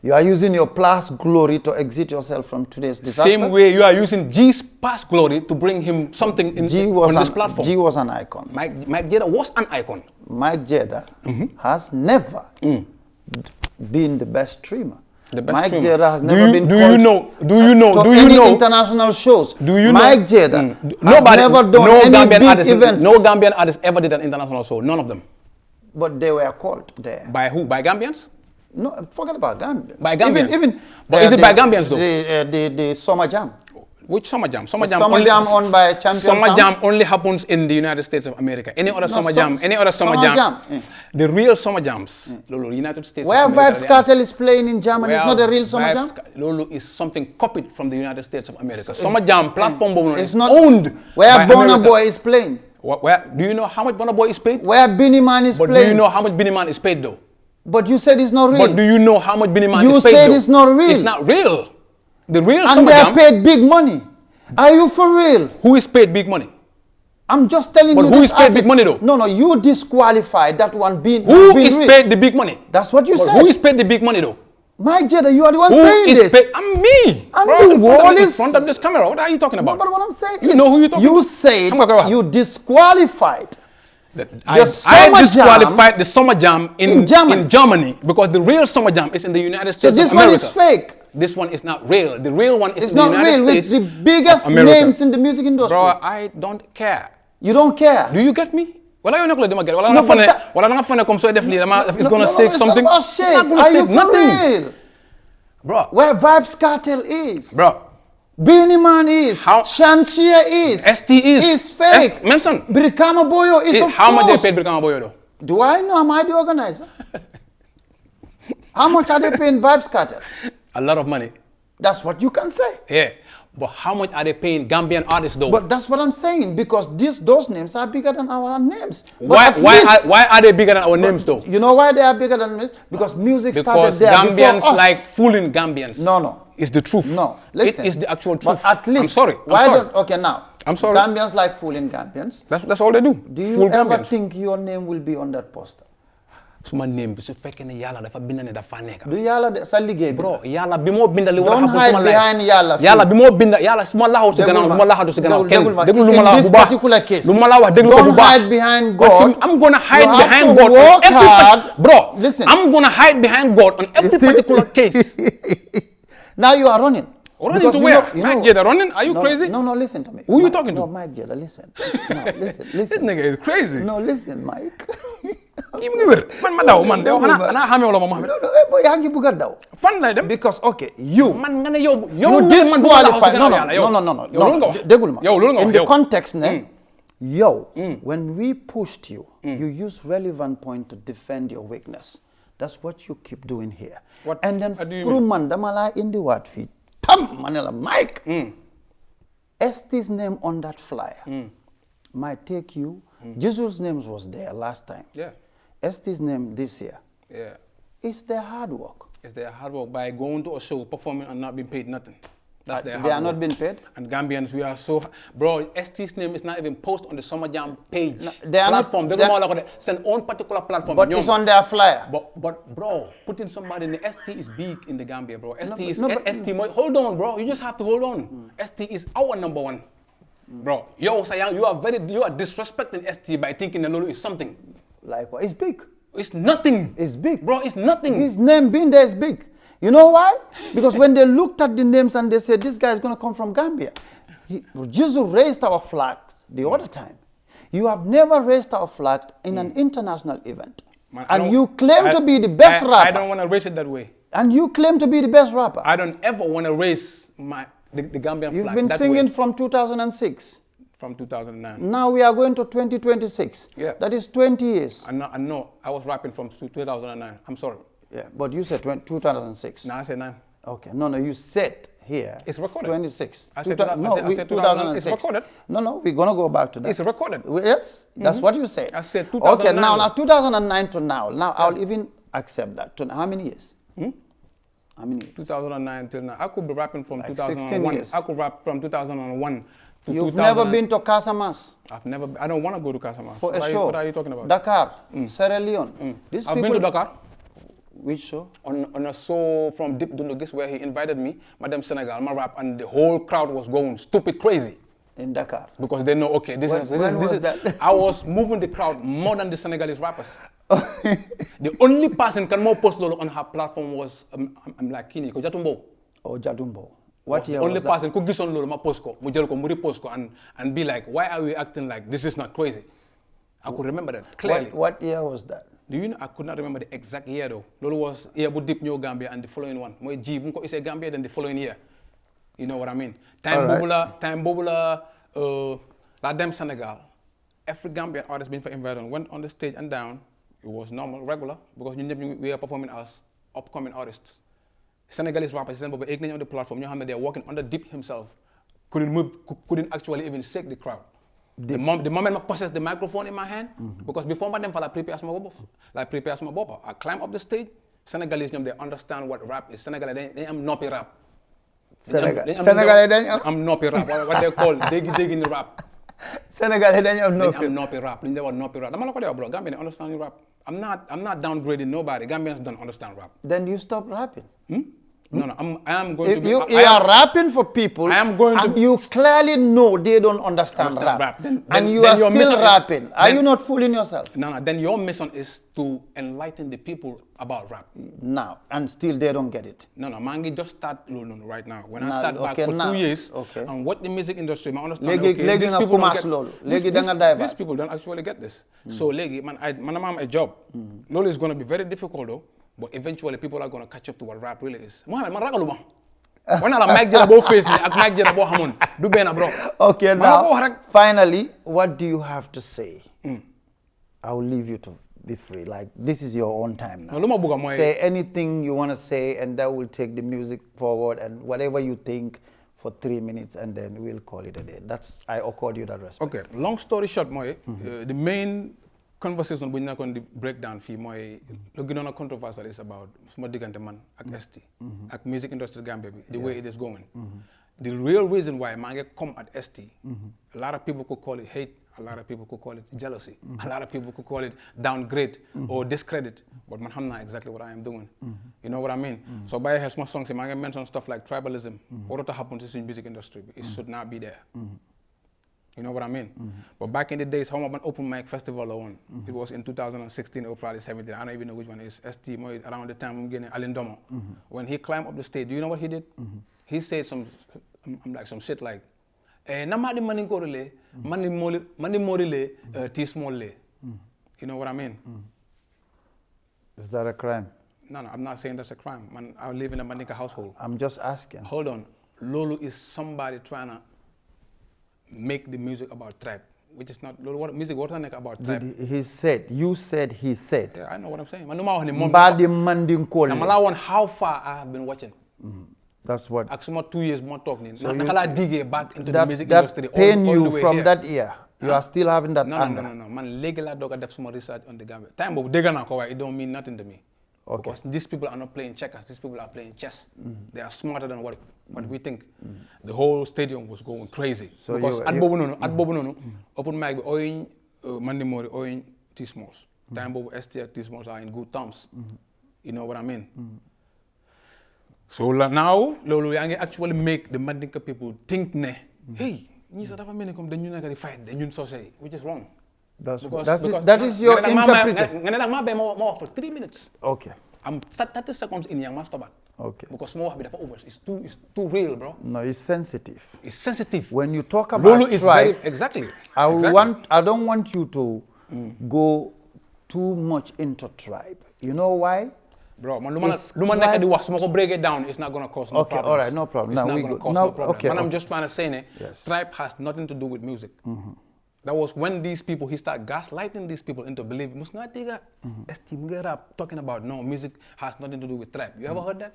You are using your past glory to exit yourself from today's disaster. Same way you are using G's past glory to bring him something on this platform. G was an icon. Myk Jayda was an icon. Myk Jayda has never been the best streamer. Myk Jayda has never been called to any international shows. Myk Jayda has never done any big events. No Gambian artist ever did an international show. None of them. But they were called there. By who? By Gambians? No, forget about Gambians. By Gambians? But is it by Gambians though? The Summer Jam. Which Summer Jam? Summer Jam owned by Champion Summer Jam only happens in the United States of America. Any other Summer Jam, the real Summer Jams, Lolo, United States Where of America. Vibes Cartel is playing in Germany is not a real Summer Jam? Lolo is something copied from the United States of America. Summer Jam platform is not owned. Where Burna Boy is playing. Do you know how much Burna Boy is paid? Where Beenie Man is playing. But do you know how much Beenie Man is paid though? But you said it's not real. But do you know how much Beenie Man is paid You said though? it's not real. It's not real. The real and Summer Jam. And they are paid big money. Are you for real? Who is paid big money? I'm just telling you. But who is paid big money though? No, you disqualified that one being. Who is paid the big money? That's what you said. Who is paid the big money though? Myk Jayda, you are the one saying this. I'm me. And the wall is in front of this camera. What are you talking about? No, but what I'm saying is, you know who you're talking you said you disqualified. I disqualified the Summer Jam in Germany because the real Summer Jam is in the United States of America. So this one is fake. this one is not real. The real one is It's in the not United real with States the biggest of America. names in the music industry. Bro, I don't care. You don't care. Do you get me? Wala yun ako dima get. Wala No, nga but funny. that- Wala nga funny. Come so definitely. It's No, gonna no, shake it's something. Not about It's shake. not gonna Are you shake for nothing, real? bro. Where Vibes Cartel is, Bro, Beanie Man is, How- Shanshia is, ST is fake. Mention. Brikama Boyo is, of How much they course. paid Brikama Boyo though? Do I know? Am I the organizer? How much are they paying Vibes Cartel? A lot of money. That's what you can say. Yeah. But how much are they paying Gambian artists though? But that's what I'm saying, because those names are bigger than our names. But Why are they bigger than our names though? You know why they are bigger than names? Because music started Because there Gambians before us. like fooling Gambians. No. It's the truth. No, listen. It is the actual truth. But at least, I'm sorry. Why I'm sorry. don't? Okay, now. I'm sorry. Gambians like fooling Gambians. That's all they do. Do you Fool ever Gambians. think your name will be on that poster? Suma name bi su fekkee ne yàlla dafa bind ne dafa nekk. Do yàlla de sa liggéey bi? Bro yàlla bi moo binda li war a Don't happen hide suma life. behind yàlla fii. Yàlla bi moo binda yàlla su ma laxaw si gannaaw su ma laxatu si gannaaw kenn déglu lu ma la wax bu In this baax particular case, lu ma la wax déglu ko bu don't baax. hide behind But God. I'm gonna hide You have behind to God on work every hard. bro. Listen. I'm gonna hide behind God on every See? particular case. Now you are running. Running Because to you where? know- you Myk know- Jayda running? Are you No, crazy? No, listen to me. Who you Mike, talking to? No, Myk Jayda, listen. No, listen. This nigga is crazy. No, listen, Mike. Give me wér man ma daw man de Déglu ma. xanaa xamee wala ma Mohamed. No, boy, yaa ngi bëgg a daw. Fan lay dem. Because, okay, you man nga ne yow you man du ma laxaw si disqualify. gannaaw yàlla yow. No. yow loolu nga wax. Dégul ma. yow loolu nga wax In the yow. context, when we pushed you, you used relevant point to defend your weakness. That's what you keep doing here. What- And then, what do you through mean? man, dama la indi waat fii. Tam, manela, Mike. ST's name on that flyer might take you. Jesus' name was there last time. Yeah. ST's name this year. Yeah. It's their hard work. It's their hard work by going to a show, performing and not being paid nothing. That's their hard They are work. not being paid? And Gambians, we are so... Bro, ST's name is not even posted on the Summer Jam page. No, they are not- platform. they They are- don't it's an own particular platform. But it's on their flyer. But bro, putting somebody in the ST is big in the Gambia, bro. ST but- hold on, bro. You just have to hold on. ST is our number one. Bro, yo, Sayang, you are disrespecting ST by thinking that Lulu is something. Like what? It's big. It's nothing. It's big. Bro, it's nothing. His name being there is big. You know why? Because when they looked at the names and they said, this guy is going to come from Gambia. Jesus raised our flag the other time. You have never raised our flag in an international event. Man, I and don't- you claim to be the best rapper. I don't want to raise it that way. And you claim to be the best rapper. I don't ever want to raise the Gambian You've flag been that singing way. from 2006. From 2009. Now we are going to 2026. Yeah. That is 20 years. I know. I was rapping from 2009. I'm sorry. Yeah, but you said 2006. Now I say 9. Okay, no, you said here. It's recorded. 26. I said No, I said 2006. It's recorded. No, we're going to go back to that. It's recorded. Yes, that's what you said. I said Okay, 2009. now 2009 to now. Now I'll even accept that. To how many years? How many years? 2009 till now. I could be rapping from Like 2001. 16 years. I could rap from 2001 to You've 2000. never been to Casamas I don't want to go to Casamance. for a What show. What are you talking about? Dakar, Sierra Leone. These I've people. been to Dakar Which show? on a show from Deep Dundugis where he invited me, Madam Senegal, my rap, and the whole crowd was going stupid crazy. In Dakar. Because they know, okay, this When- is when this was is that? I was moving the crowd more than the Senegalese rappers. The only person can more post lolo on her platform was I'm like Kini ko Jatumbo. Oh, Jadumbo. What year Only was that? person who gets on lolo ma post ko, mu jël ko mu repost ko and be like, why are we acting like this is not crazy? I could remember that clearly. What year was that? Do you know, I could not remember the exact year though. Lolo was year bu Deep New Gambia and the following one. Moy G bu ko isé Gambia then the following year. You know what I mean? Time bobula la dem Senegal. Every Gambian artist been for invited went on the stage and down. It was normal, regular, because we are performing as upcoming artists. Senegalese rappers, but on the platform, they're walking under Deep himself. Couldn't move, couldn't actually even shake the crowd. The moment I possessed the microphone in my hand, because before them, I prepare my bopper. I climb up the stage. Senegalese, they understand what rap is. Senegalese, they am noppy rap. I'm noppy rap. What they call dig in the rap. Senegal, then you have I'm noppy rap. They were noppy rap. I'm not bro. Gambians understand rap. I'm not downgrading nobody. Gambians don't understand rap. Then you stop rapping. No, I am going to be... You are rapping for people. I am going and to... you clearly know they don't understand rap. And you are still rapping. Are you not fooling yourself? No, then your mission is to enlighten the people about rap. Now, and still they don't get it. No, Mangi just start right now. When I sat back for 2 years and what the music industry, I understand, these people don't actually get this. So, man, I'm a job. Lolo is going to be very difficult though, but eventually people are going to catch up to what rap really is. When I Myk Jayda bo face ni ak Myk Jayda bo xamone du ben bro. Okay, now finally, what do you have to say? I will leave you to be free. Like, this is your own time now. Say anything you want to say, and that will take the music forward, and whatever you think for 3 minutes, and then we'll call it a day. I accord you that respect. Okay, long story short, the main conversation we are going to break down for the controversial is about suma digante man ak ST ak music industry Gambia the way it is going. The real reason why I come at ST, a lot of people could call it hate, a lot of people could call it jealousy, a lot of people could call it downgrade or discredit, but man, I'm not exactly what I am doing. You know what I mean? So by help my songs, I mention stuff like tribalism. What happens in the music industry? It should not be there. You know what I mean? But back in the days, how about open mic festival on? It was in 2016 or probably 17. I don't even know which one it is. ST around the time I'm getting Alin Domo. When he climbed up the stage, do you know what he did? He said some shit like, "Namadi mani korele, mani morile, tea small le." You know what I mean? Is that a crime? No, I'm not saying that's a crime. Man, I live in a Mandinka household. I'm just asking. Hold on. Lolo is somebody trying to make the music about tribe, which is not what music. What about tribe? He said. You said. He said. Yeah, I know what I'm saying. Mbadi Mandinko. I'm how far I have been watching. That's what. Actually, 2 years more talking. So dig back into the music that industry. Pain all you the way from here. that year. You are still having that anger. No. Man, legally, I did some research on the Gambia. Time, but it don't mean nothing to me. Okay. Because these people are not playing checkers. These people are playing chess. They are smarter than what we think. The whole stadium was going crazy. So because at Bobunono, open mic, Oin, Mandimori, Oin, T-Smalls. Time Bobu, ST, T-Smalls are in good terms. You know what I mean? So now, Lolo Yangi actually make the Mandinka people think, hey, you said have many come, then you not fight, then you say, which is wrong. That is your interpretation. For 3 minutes. Okay. I'm 30 seconds in your master bat. Okay. Because more habit over. It's too real, bro. No, it's sensitive. It's sensitive. When you talk about tribe, exactly. I don't want you to go too much into tribe. You know why? Bro, break it down, it's not going to cause no problems. All right, no problem. It's not going to cause no problem. Okay, I'm just trying to say, tribe has nothing to do with music. That was when these people, he started gaslighting these people into believing, talking about, no, music has nothing to do with tribe. You ever heard that?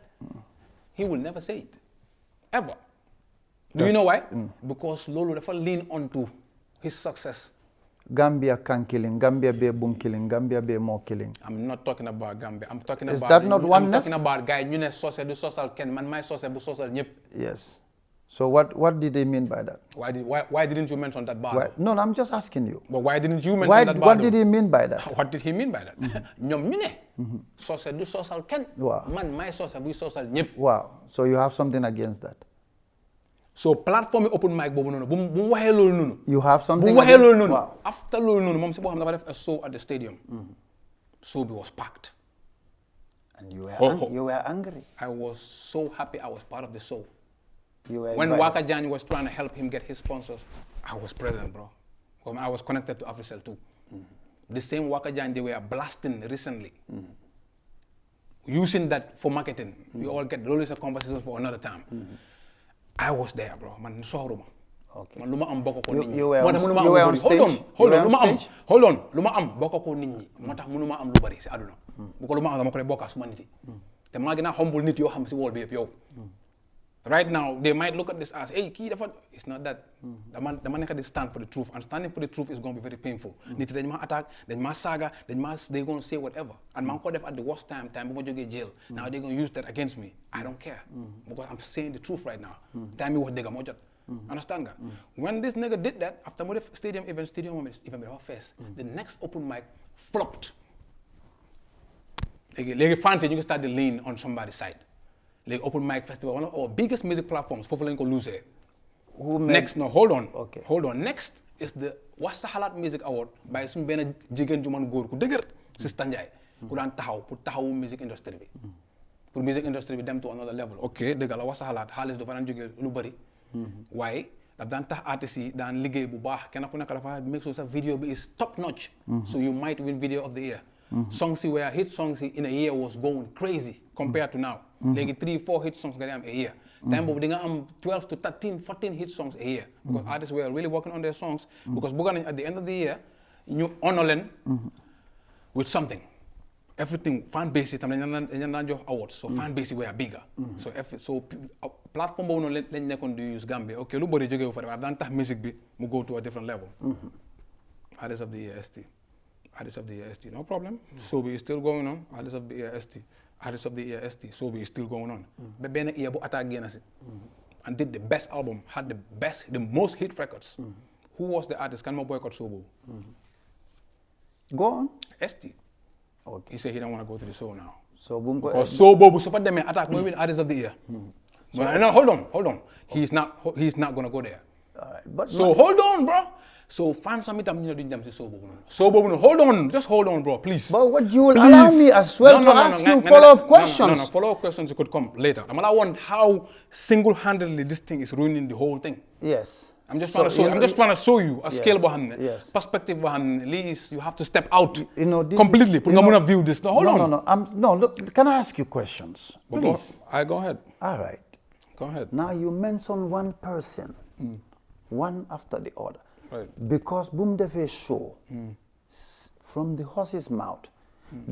He will never say it. Ever. Do you know why? Because Lolo never lean onto his success. Gambia can killing, Gambia be boom killing, Gambia be more killing. I'm not talking about Gambia. I'm talking about. Is that not oneness? I'm talking about guy. You know, social can man my social nyep. Yes. So what did they mean by that? Why didn't you mention that bar? No, I'm just asking you. But why didn't you mention that bar? What did he mean by that? What did he mean by that? Nyom nyune. Social can. Wow. Man my social nyep. Wow. So you have something against that? So platform open mic bobu nono. You have something against that? Wow. After lolo mom se bo xam dafa def a show at the stadium. So it was packed. And you were angry. I was so happy I was part of the show. When Waka Jani was trying to help him get his sponsors, I was present, bro. I was connected to Africell too. The same Waka Jani they were blasting recently. Using that for marketing. We all get always a conversation for another time. I was there, bro. Man, sorry, man. Okay. Man, luma am boko ko nit ñi. You were on stage. Hold on. Luma am boko ko nit ñi. Motax mënuma am lu bari ci aduna. Bu ko luma am dama ko bokka suma nit yi. Te ma gëna humble nit yo xam ci wol bi yep yow. Right now, they might look at this as, hey, it's not that. The man can stand for the truth, and standing for the truth is going to be very painful. They might attack, they might saga, they're going to say whatever. And man called at the worst time when you get jail. Now they're going to use that against me. I don't care, because I'm saying the truth right now. Time me what they got. Understand that? When this nigga did that, after the stadium event first, the next open mic flopped. Like fans, you can start to lean on somebody's side. léegi open mic festival one of our biggest music platforms foofu lañ ko lose. Who made? Next no hold on. Okay. Hold on next is the Wax Sa Xalaat Music Award by suñu benn jigéen ju man góor ku dëgër Sista Ndiaye ku daan taxaw pour taxawu music industry bi pour music industry bi dem to another level ok dëgg la Wax Sa Xalaat xaalis dafa daan jógee lu bëri waaye daf daan tax artistes yi daan liggéey bu baax kenn ku nekk dafa make sure sa video bi is top notch so you might win video of the year songs yi were hit songs yi in a year was going crazy compared to now léegi 3-4 hit songs nga di am a year time boobu di nga am 12 to 13 14 hit songs a year because artists were really working on their songs because bëgg nañ at the end of the year ñu honor leen with something everything fan base yi tam dañ daan jox awards so fan base yi were bigger so platform boobu noonu lañ nekkoon di use Gambia ok lu bëri jógee wu fa waaye daan tax musique bi mu go to a different level artist of the year Artist of the year ST no problem Sobi is still going on Artist of the year ST Artist of the year ST Sobi is still going on ba benn year bu attaque génn si and did the best album had the most hit records who was the artist kan ma boycott Sobo Go on. ST okay. He said he don't want to go to the show now So boom go because Sobo bu su fa demee attaque mooy win Artist of the year so no hold on he's not gonna go there but so hold on bro so fans am itam ñu ne duñ dem si show boobu noonu hold on just hold on bro please but what you will allow me as well to ask you follow-up questions no follow-up questions could come later dama la want how single-handedly this thing is ruining the whole thing yes I'm just trying to show you a scale boo xam ne perspective boo xam ne lii you have to step out completely pour nga mën a view this hold on look, can I ask you questions please go ahead all right go ahead now you mention one person one after the other right. Because boom defe show from the horse's mouth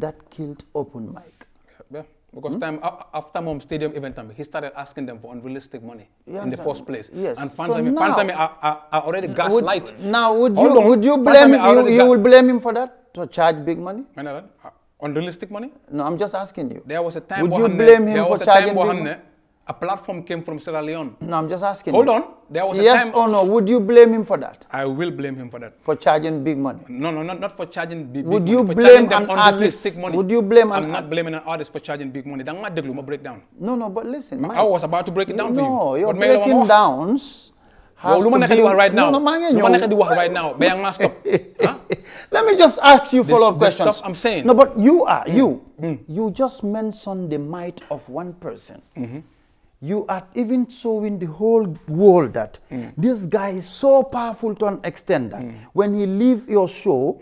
that killed open mic. Yeah, because time after mom stadium event time he started asking them for unrealistic money in the first place. Yes. And fans are already gaslight. Now would you blame him? You will blame him for that to charge big money? Unrealistic money? No, I'm just asking you. There was a time. Would you blame him for charging big money? A platform came from Sierra Leone. No, I'm just asking. Hold on. There was a yes time. Or no? Would you blame him for that? I will blame him for that. For charging big money? No, not for charging big money. Would you for blame an artist? Money. Would you blame I'm not blaming an artist for charging big money. That's not the breakdown. No, but listen. I was about to break it down for you. No, your breaking downs. Right now. Right now. Let me just ask you follow-up questions. Stuff I'm saying. No, but you just mentioned the might of one person. You are even showing the whole world that this guy is so powerful to an extent that when he leaves your show,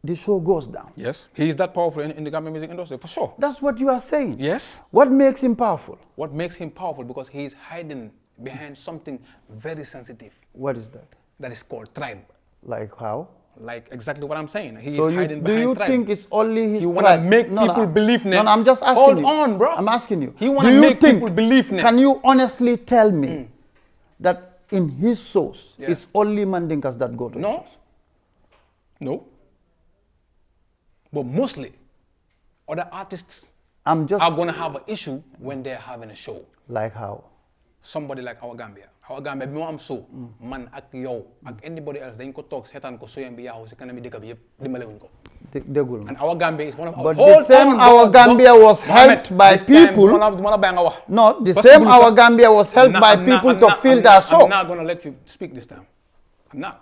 the show goes down. Yes, he is that powerful in the Gambian music industry, for sure. That's what you are saying. Yes. What makes him powerful? What makes him powerful? Because he is hiding behind something very sensitive. What is that? That is called tribe. Like how? Like exactly what I'm saying. He so is hiding behind tribe. Do you think it's only his tribe? You want to make people believe now? No, I'm just asking you. Hold on, bro. I'm asking you. He want to make people believe now. Can you honestly tell me that in his shows, it's only Mandinkas that go to his shows? No. But mostly, other artists are going to have an issue when they're having a show. Like how? Somebody like our Gambia. Our Gambia, bi am so man ak yow ak anybody else dañ ko tok setan ko soyam bi yahu ci kanami dëkk bi yépp dimbalé wuñ ko. Degul. And our Gambia is one of our. But the same our Gambia was helped by people. No, the same our Gambia was helped by people to fill that show. I'm not going to let you speak this time. I'm not.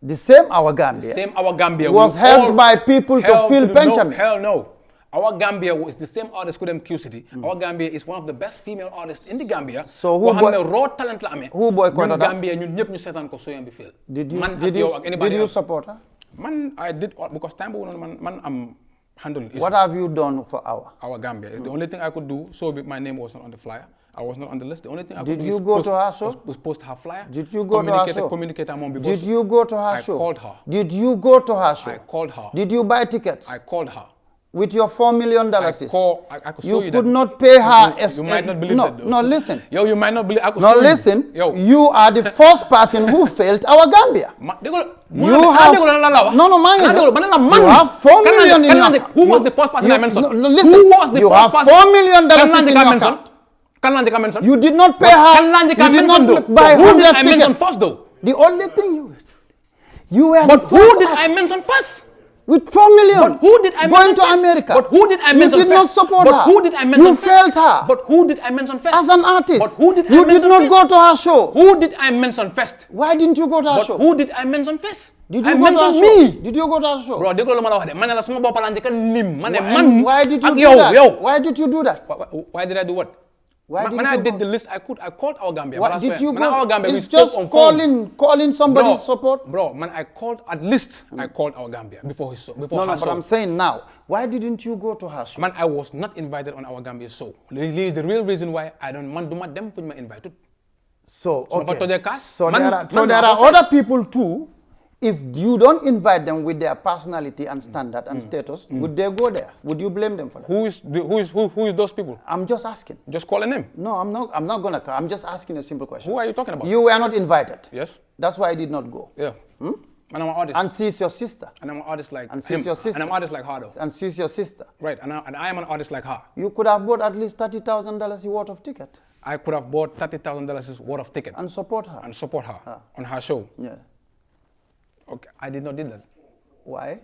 The same our Gambia was helped by people to fill Benjamin. Hell no. Our Gambia is the same artist with MQ City. Our Gambia is one of the best female artists in the Gambia. So raw talent la amé. Who boycotted her? Gambia ñun ñëpp ñu sétan ko soyam bi fil. Did you support her? Man, I did because time man I'm handling issues. What have you done for our Gambia? The only thing I could do, so my name was not on the flyer. I was not on the list. The only thing I could do Did you go to her show? Was post her flyer. Did you go to her show? Communicate among people. Did you go to her show? I called her. Did you go to her show? I called her. Did you buy tickets? I called her. With your $4 million, I could show you could not pay her. You might not believe that. No, listen. Yo, you might not believe. Listen. Yo. You are the first person who failed our Gambia. You have $4 million in your account. Who was the first person I mentioned? No, listen. Who was the first person? $4 million in your account. You did not pay her. You did not buy 100 tickets. First, though? The only thing you were. But who did I mention first? With 4 million. But who did I going mention to first? America? But who did I mention You did not first? support But her. who did I mention You first? failed her. But who did I mention first? As an artist. But who did I you mention did not first? go to her show. Who did I mention first? Why didn't you go to her But show? who did I mention first? Did I you go to her mentioned show? me. Did you go to her show? Bro, dégg nga lu ma la wax de man la sama bopp laa njëkk a lim. Ma ne And man. why did you ak do yow, that? yow. Why did you do that? Why did I do what? Why didn't When I you did go? the list, I called our Gambia. What did you When our go? Gambia, we It's spoke just on phone. calling somebody's support. Bro, man, I called at least. I called our Gambia before his show. Before No, her but show. I'm saying now, why didn't you go to her show? Man, I was not invited on our Gambia show. This is the real reason why I don't man do my them put me invited. So to okay. their cast, So man- there are other people too. If you don't invite them with their personality and standard and status, would they go there? Would you blame them for that? Who is those people? I'm just asking. Just call a name. No, I'm not gonna. I'm just asking a simple question. Who are you talking about? You were not invited. Yes. That's why I did not go. Yeah. And I'm an artist. And she's your sister. And I'm an artist like And him. she's your sister. And I'm an artist like her though. And she's your sister. Right. And I am an artist like her. You could have bought at least $30,000 worth of ticket I could have bought $30,000 worth of ticket and support her. and support her on her show. Yeah. Okay. I did not do that. Why?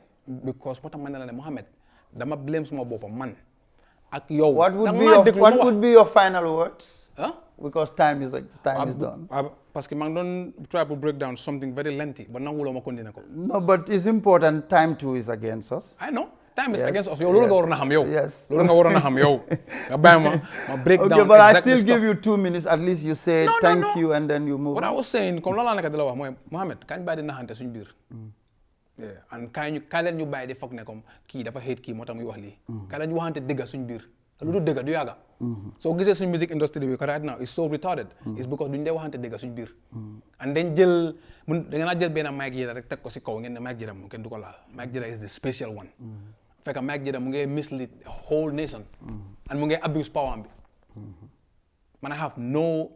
Because what I'm saying, Mohammed, dama blame suma bopa man. Ak yow. What would be your final words? Huh? Because time is done. Parce que man don't try to break down something very lengthy, but now we'll continue. No, but it's important. Time too is against us. I know. Time is Yes, against us. yes, yes. Break Okay, down but I exactly still give stuff. you 2 minutes. At least you say No, no, thank no. you and then you move What I on. was saying, comme lola naka dala wax moy Mohammed kañ bay di naxante suñu bir. Yeah, and kañ leen ñu bay di fokk ne comme ki dafa hate ki motam muy wax li. Kañ leen ñu waxante dëgg suñu bir. Lu du dëgg du yaga. So gisee suñu music industry bi right now is so retarded. It's because duñ dé waxante dëgg suñu bir. And then jël da nga jël ben Myk Jayda rek tek ko ci kaw ngeen ne Myk Jayda mo kenn du ko laal. Myk Jayda is the special one. Fekk Myk Jayda mu ngi mislead the whole nation. And mu ngi abuse power am bi. Man, I have no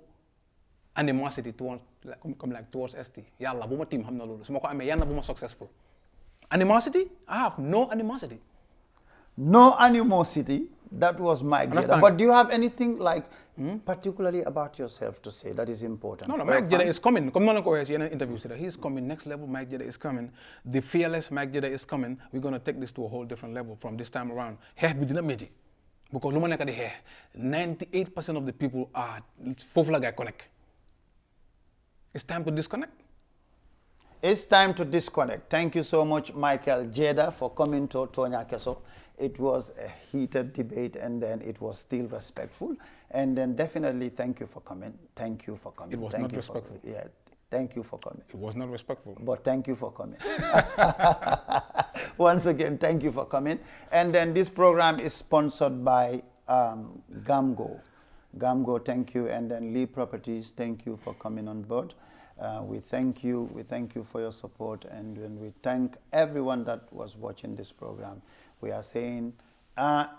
animosity towards ST. Yalla, buma team hamna lolu. Suma ko amé yanna buma successful. Animosity? I have no animosity. No animosity. That was Myk Jayda. Understand? But do you have anything like particularly about yourself to say that is important? No, for your Myk Jayda fans? is coming. Come on, in an interview today. He's coming next level. Myk Jayda is coming. The fearless Myk Jayda is coming. We're gonna take this to a whole different level from this time around. Hair be dina meji. Because luma neka di hair. 98% of the people are fofu la guy connect. It's time to disconnect. It's time to disconnect. Thank you so much, Myk Jayda, for coming to Tonyaa Kesso. It was a heated debate and then it was still respectful. And then definitely thank you for coming. Thank you for coming. It was thank not you respectful. Thank you for coming. It was not respectful. But thank you for coming. Once again, thank you for coming. And then this program is sponsored by Gamgo. Gamgo, thank you. And then Lee Properties, thank you for coming on board. We thank you for your support, and when we thank everyone that was watching this program. We are saying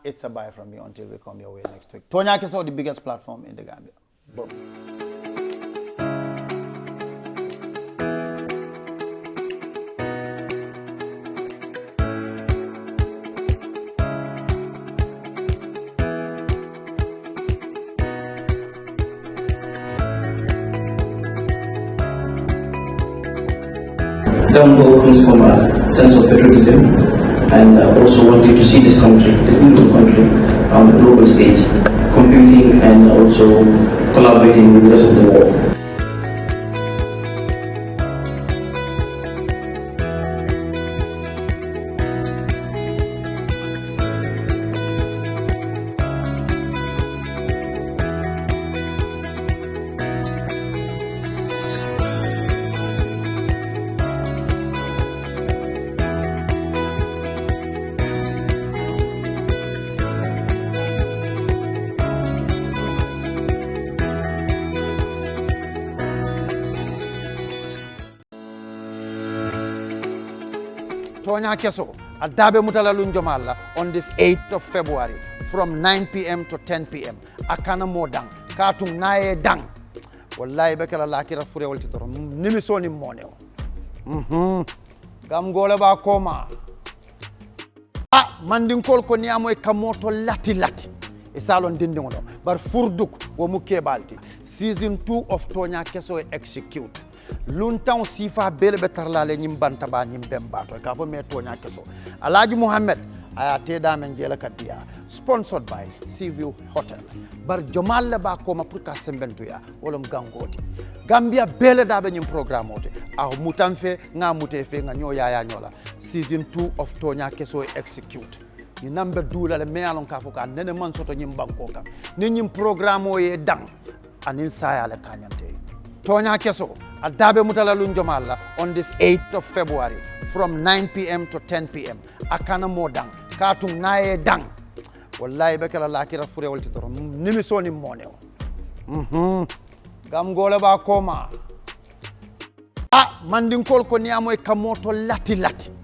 it's a bye from you until we come your way next week. Tonyaa Kesso, the biggest platform in the Gambia. Boom. Gambo comes from a sense of patriotism and also wanting to see this country, this beautiful country, on the global stage, competing and also collaborating with the rest of the world. Tonyaa Kesso at Dabe Mutala Lunjomala on this 8th of February from 9 p.m. to 10 p.m. Akana mo dang, katung nae dang. Wallahi bekala lakira fure walti toro. Nimisoni moneo. Gamgole ba koma. Mandinkol ko niamo e kamoto lati. E salon dindingo do. Bar furduk wo muke balti. Season 2 of Tonyaa Kesso execute. luntaw sifa bele be tarlale nyim banta ba nyim bembato ka fo me Tonyaa kesso Alhaji Muhammad aya teda men jela kadiya sponsored by Seaview Hotel bar jomal le ba ko ma pour ka sembentuya wolom gangoti Gambia bele da be nyim programme ote aw mutamfe nga mutefe nga nyo yaya nyola season 2 of Tonyaa kesso execute ni nambe dula le me alon ka fo ka nene man soto nyim banko ka ni nyim programme o ye dang anin saya le kanyante Tonyaa kesso adabe mutala lun jomalla on this 8th of February from 9 p.m. to 10 p.m. akana mo dang katung naye dang wallahi bekala lakira fure wolti toro nimi soni moneo gam gola ba koma mandin kol ko niamoy kamoto lati